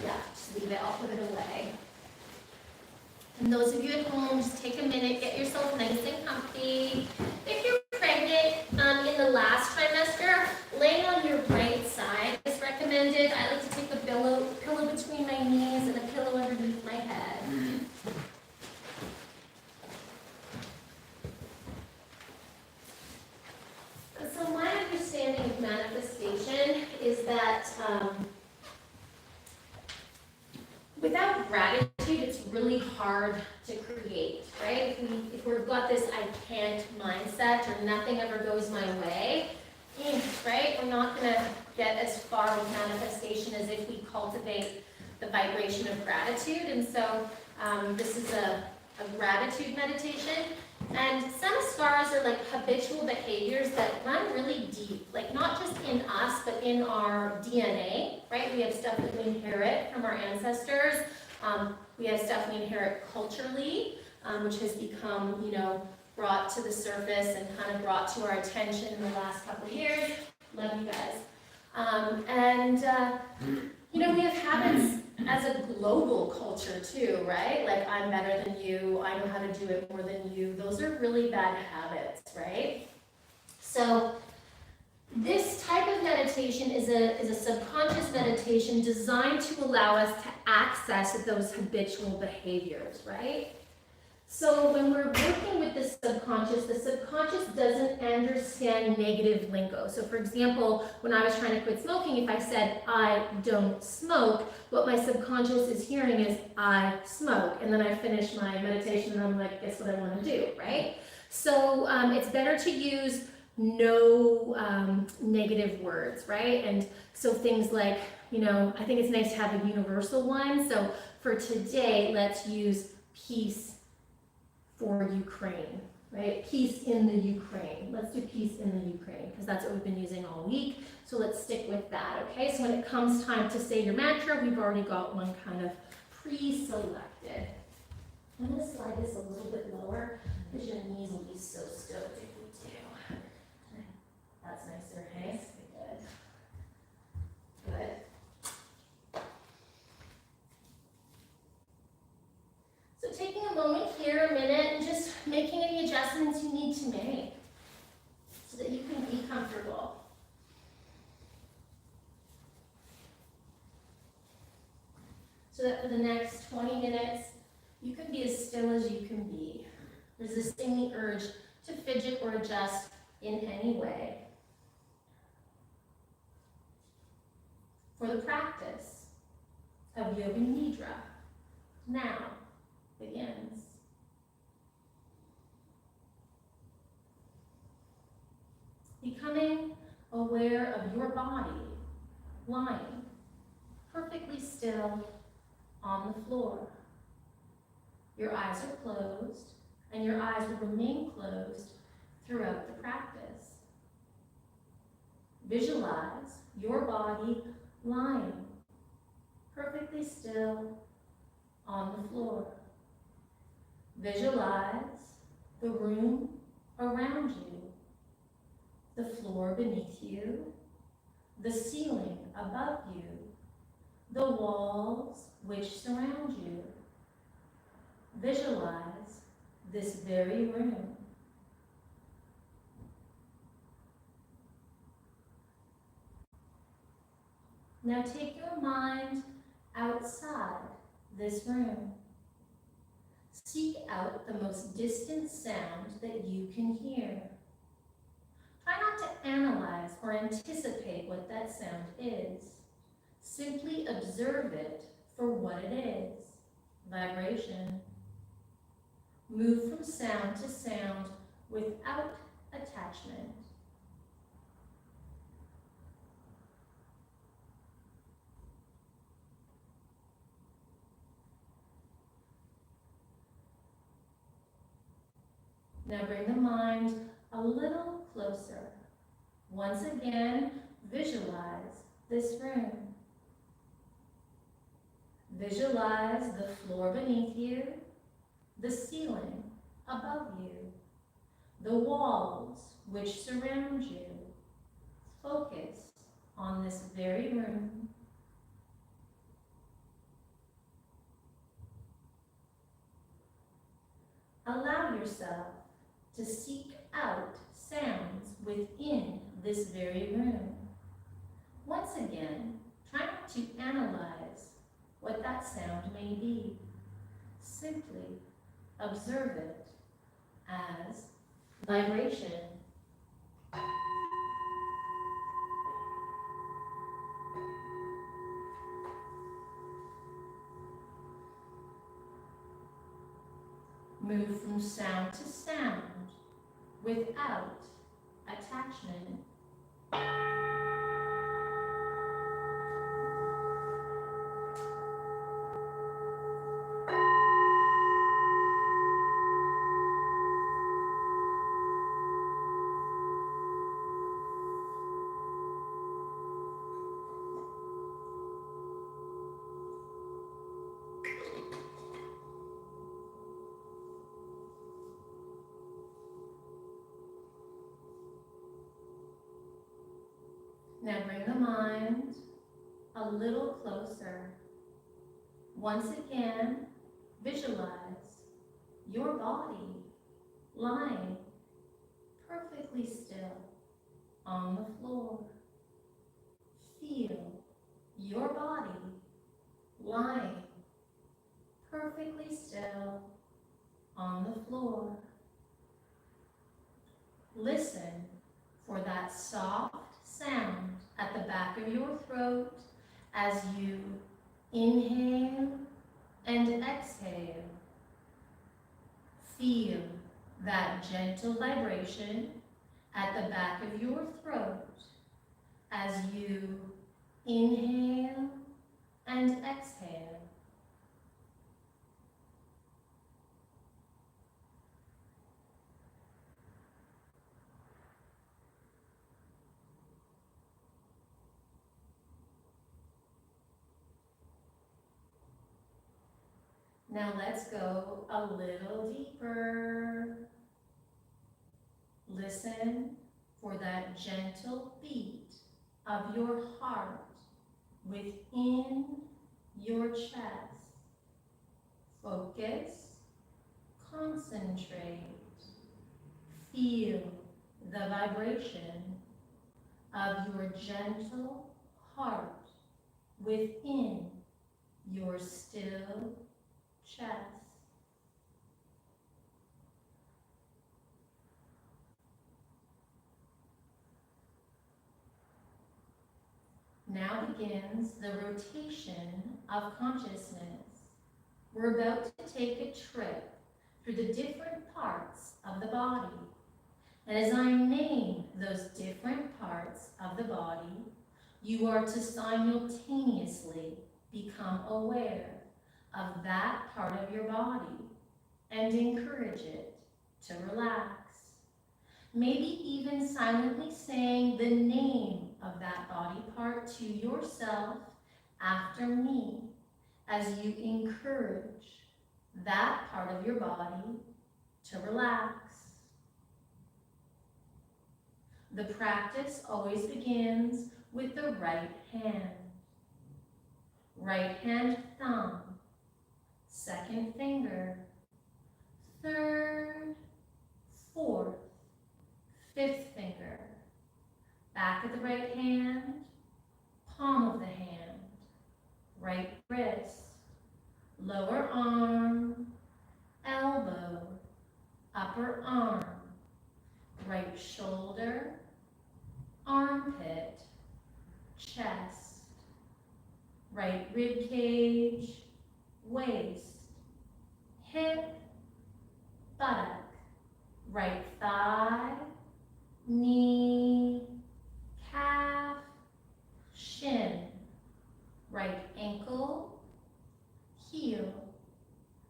Yeah, just leave it. I'll put it away. And those of you at home, just take a minute, get yourself nice and comfy. If you're pregnant in the last trimester, laying on your right side is recommended. I like to take a pillow between my knees and a pillow underneath my head. And so my understanding of manifestation is that without gratitude, it's really hard to create, right? If we've got this I can't mindset or nothing ever goes my way, right? We're not going to get as far with manifestation as if we cultivate the vibration of gratitude. And so this is a gratitude meditation. And samskaras are like habitual behaviors that run really deep, like not just in us, but in our DNA, right? We have stuff that we inherit from our ancestors. We have stuff we inherit culturally, which has become, brought to the surface and kind of brought to our attention in the last couple of years. Love you guys. We have habits as a global culture too, right? Like I'm better than you, I know how to do it more than you. Those are really bad habits, right? So this type of meditation is a subconscious meditation designed to allow us to access those habitual behaviors, right? So when we're working with the subconscious doesn't understand negative lingo. So for example, when I was trying to quit smoking, if I said, I don't smoke, what my subconscious is hearing is, I smoke. And then I finish my meditation and I'm like, guess what I want to do, right? So it's better to use no negative words, right? And so things like, I think it's nice to have a universal one. So for today, let's use peace for Ukraine, right? Peace in the Ukraine. Let's do peace in the Ukraine, because that's what we've been using all week. So let's stick with that, okay? So when it comes time to say your mantra, we've already got one kind of pre-selected. I'm going to slide this a little bit lower, because your knees will be so stoked if we do. That's nicer, hey? Good. Good. So taking a moment here, a minute, and just making any adjustments you need to make so that you can be comfortable. So that for the next 20 minutes, you can be as still as you can be, resisting the urge to fidget or adjust in any way. For the practice of Yoga Nidra now begins. Becoming aware of your body lying perfectly still on the floor. Your eyes are closed, and your eyes will remain closed throughout the practice. Visualize your body lying perfectly still on the floor. Visualize the room around you, the floor beneath you, the ceiling above you, the walls which surround you. Visualize this very room. Now take your mind outside this room. Seek out the most distant sound that you can hear. Try not to analyze or anticipate what that sound is. Simply observe it for what it is, vibration. Move from sound to sound without attachment. Now bring the mind a little closer. Once again, visualize this room. Visualize the floor beneath you, the ceiling above you, the walls which surround you. Focus on this very room. Allow yourself to seek out sounds within this very room. Once again, try not to analyze what that sound may be. Simply observe it as vibration. Move from sound to sound without attachment. Now bring the mind a little closer. Once again, visualize your body lying perfectly still on the floor. Feel your body lying perfectly still on the floor. Listen for that soft sound at the back of your throat as you inhale and exhale. Feel that gentle vibration at the back of your throat as you inhale and exhale. Now let's go a little deeper. Listen for that gentle beat of your heart within your chest. Focus, concentrate, feel the vibration of your gentle heart within your still chest. Now begins the rotation of consciousness. We're about to take a trip through the different parts of the body. And as I name those different parts of the body, You are to simultaneously become aware of that part of your body and encourage it to relax. Maybe even silently saying the name of that body part to yourself after me as you encourage that part of your body to relax. The practice always begins with the right hand. Right hand thumb, second finger, third, fourth, fifth finger. Back of the right hand, palm of the hand, right wrist, lower arm, elbow, upper arm, right shoulder, armpit, chest, right rib cage, waist, hip, buttock, right thigh, knee, calf, shin, right ankle, heel,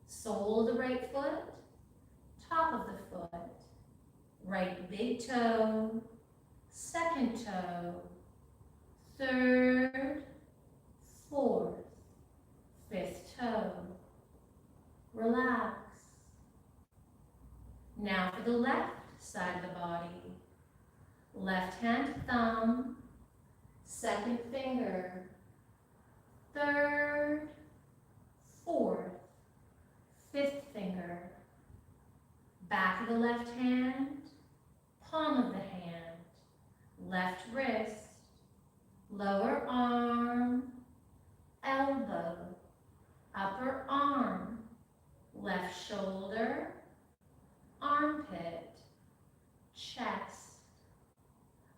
sole of the right foot, top of the foot, right big toe, second toe, third, fourth, fifth toe. Relax. Now for the left side of the body. Left hand thumb, second finger, third, fourth, fifth finger. Back of the left hand, palm of the hand, left wrist, lower arm, elbow, upper arm, left shoulder, armpit, chest,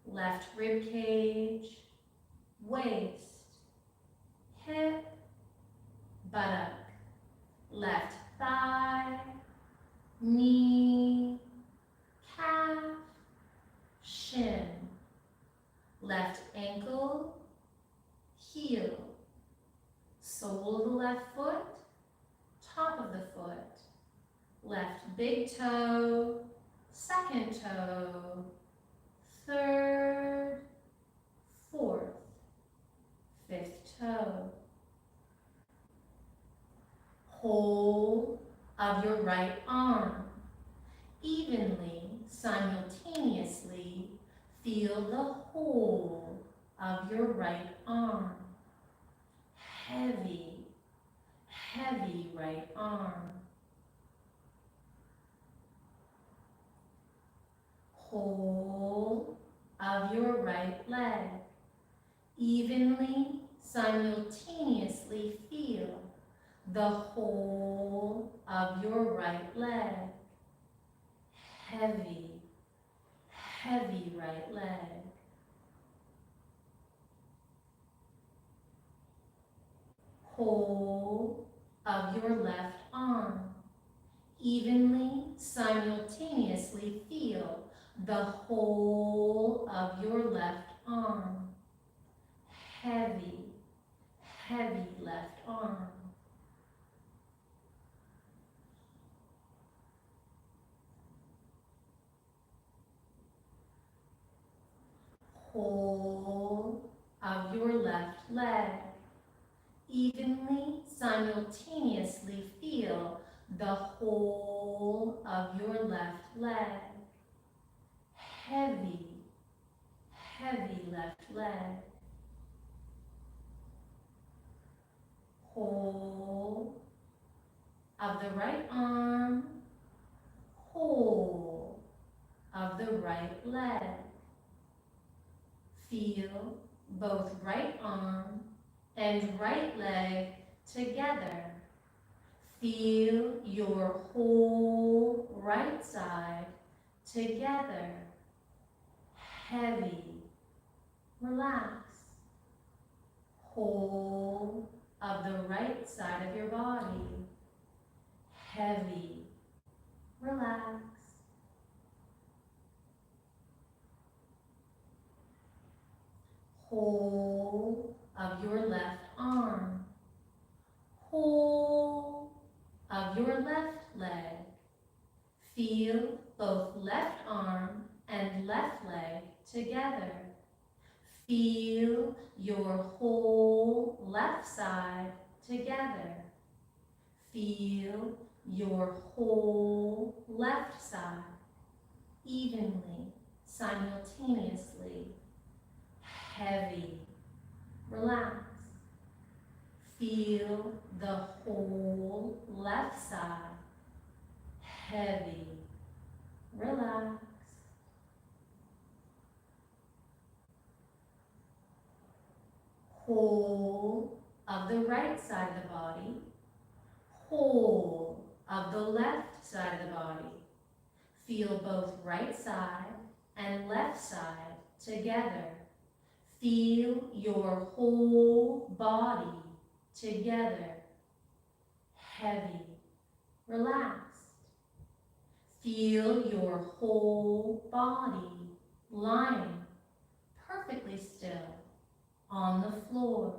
left rib cage, waist, hip, buttock, left thigh, knee, calf, shin, left ankle, heel, sole of the left foot, top of the foot, left big toe, second toe, third, fourth, fifth toe. Whole of your right arm. Evenly, simultaneously, feel the whole of your right arm. Heavy, heavy right arm. Whole of your right leg. Evenly, simultaneously feel the whole of your right leg. Heavy, heavy right leg. Whole of your left arm. Evenly, simultaneously feel the whole of your left arm. Heavy, heavy left arm. Whole of your left leg. Evenly, simultaneously feel the whole of your left leg. Heavy, heavy left leg. Whole of the right arm. Whole of the right leg. Feel both right arm and right leg together. Feel your whole right side together. Heavy. Relax. Whole of the right side of your body. Heavy. Relax. Whole of your left arm, whole of your left leg. Feel both left arm and left leg together. Feel your whole left side together. Feel your whole left side evenly, simultaneously. Heavy. Relax. Feel the whole left side. Heavy. Relax. Whole of the right side of the body. Whole of the left side of the body. Feel both right side and left side together. Feel your whole body together. Heavy. Relaxed. Feel your whole body lying perfectly still on the floor.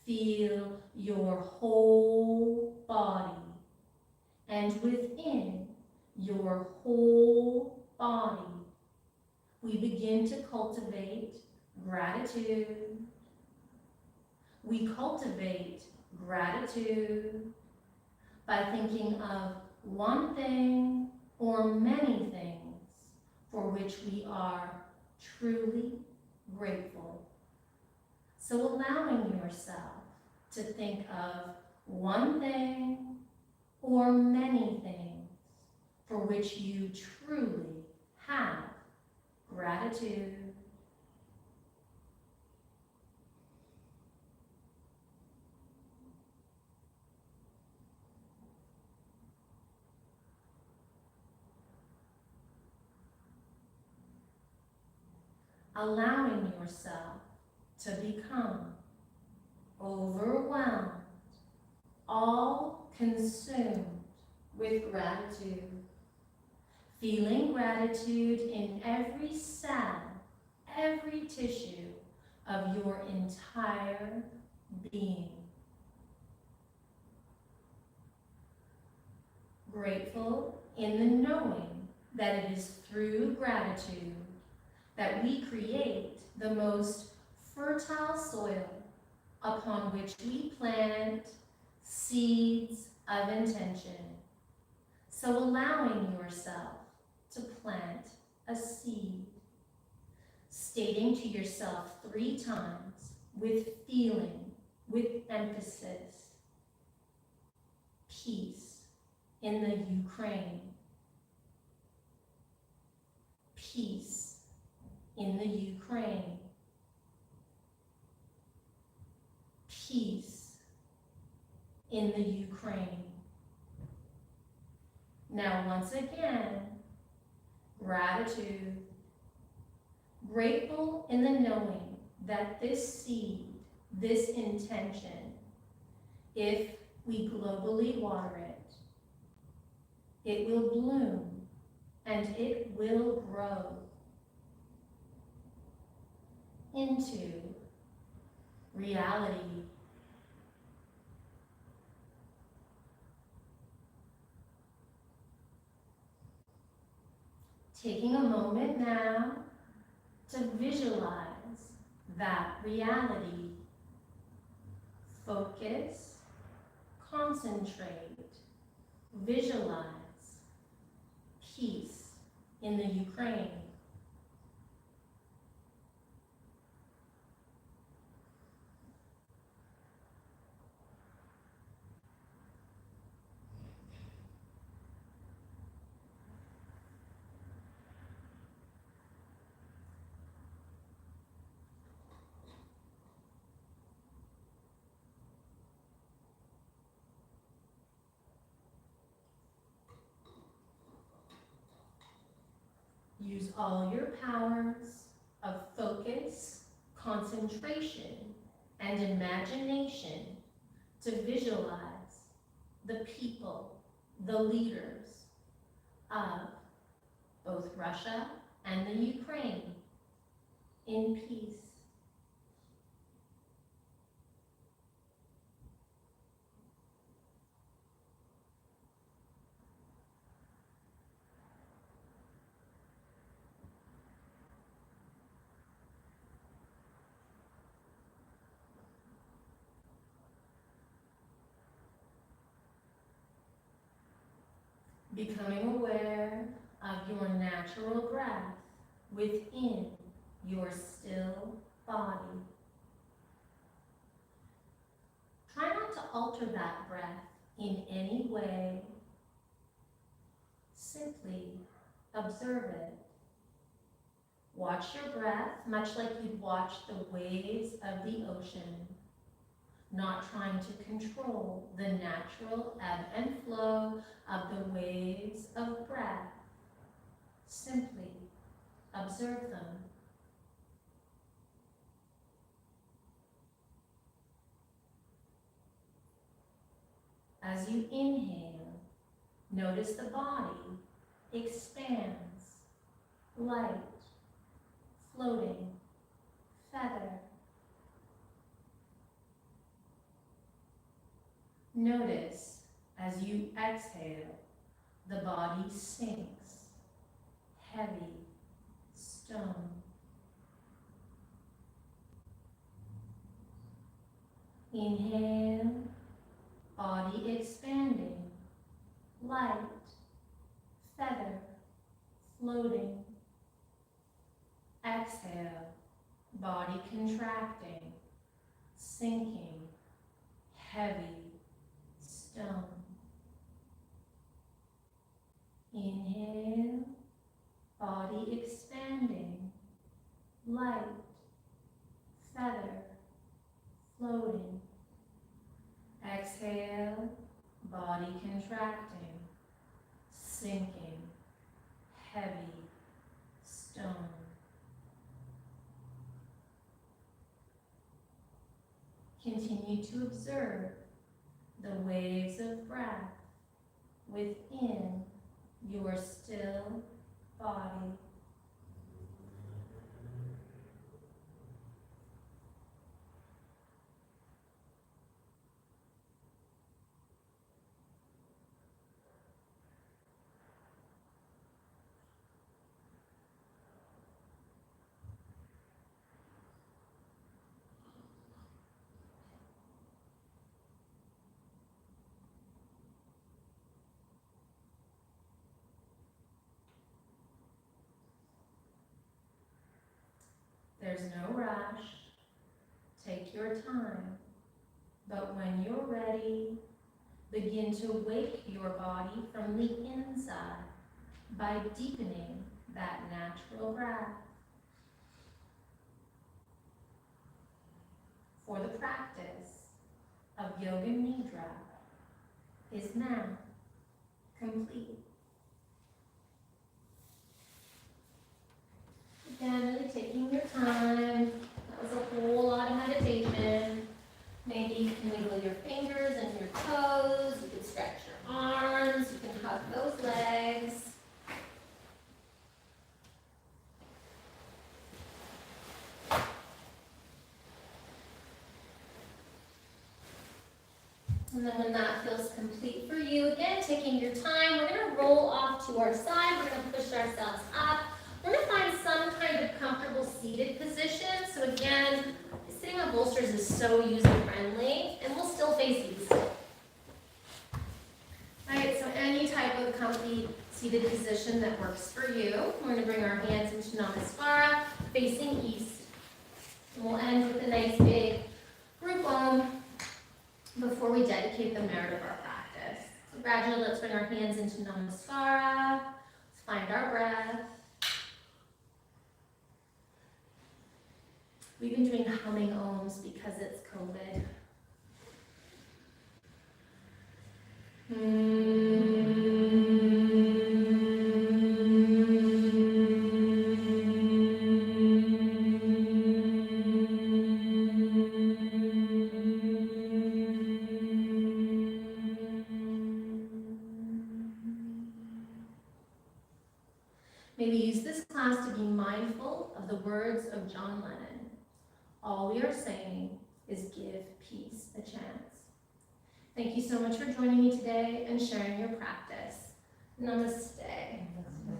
Feel your whole body, and within your whole body, we begin to cultivate gratitude. We cultivate gratitude by thinking of one thing or many things for which we are truly grateful. So allowing yourself to think of one thing or many things for which you truly have gratitude. Allowing yourself to become overwhelmed, all consumed with gratitude. Feeling gratitude in every cell, every tissue of your entire being. Grateful in the knowing that it is through gratitude that we create the most fertile soil upon which we plant seeds of intention. So allowing yourself to plant a seed, stating to yourself 3 times with feeling, with emphasis, peace in the Ukraine, peace in the Ukraine, peace in the Ukraine. Now once again, gratitude. Grateful in the knowing that this seed, this intention, if we globally water it, it will bloom and it will grow into reality. Taking a moment now to visualize that reality. Focus, concentrate, visualize peace in the Ukraine. Use all your powers of focus, concentration, and imagination to visualize the people, the leaders of both Russia and the Ukraine in peace. becoming aware of your natural breath within your still body. Try not to alter that breath in any way. Simply observe it. Watch your breath much like you'd watch the waves of the ocean, not trying to control the natural ebb and flow of the waves of breath. Simply observe them. As you inhale, notice the body expands, light, floating, feather. Notice as you exhale, the body sinks, heavy, stone. Inhale, body expanding, light, feather, floating. Exhale, body contracting, sinking, heavy, stone. Inhale, body expanding, light, feather, floating. Exhale, body contracting, sinking, heavy, stone. Continue to observe the waves of breath within your still body. There's no rush. Take your time. But when you're ready, begin to wake your body from the inside by deepening that natural breath. For the practice of Yoga Nidra is now complete. Again, really taking your time. That was a whole lot of meditation. Maybe you can wiggle your fingers and your toes. You can stretch your arms. You can hug those legs. And then when that feels complete for you, again, taking your time, we're going to roll off to our side. We're going to push ourselves up. We're going to find some kind of comfortable seated position. So again, sitting on bolsters is so user-friendly, and we'll still face east. All right, so any type of comfy seated position that works for you. We're going to bring our hands into Namaskara, facing east. And we'll end with a nice big group Om before we dedicate the merit of our practice. So gradually, let's bring our hands into Namaskara. Let's find our breath. We've been doing humming Oms because it's COVID. May we use this class to be mindful of the words of John Lennon. All we are saying is give peace a chance. Thank you so much for joining me today and sharing your practice. Namaste.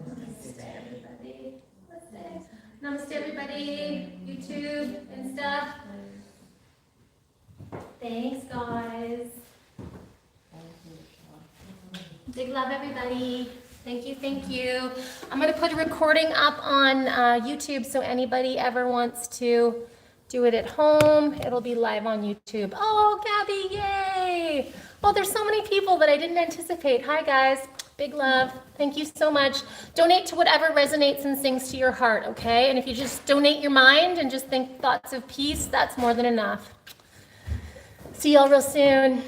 Namaste, everybody. Namaste. Namaste, everybody. YouTube and stuff. Thanks, guys. Big love, everybody. Thank you, thank you. I'm gonna put a recording up on YouTube, so anybody ever wants to do it at home, it'll be live on YouTube. Oh, Gabby, yay! Oh, there's so many people that I didn't anticipate. Hi, guys. Big love. Thank you so much. Donate to whatever resonates and sings to your heart, okay? And if you just donate your mind and just think thoughts of peace, that's more than enough. See y'all real soon.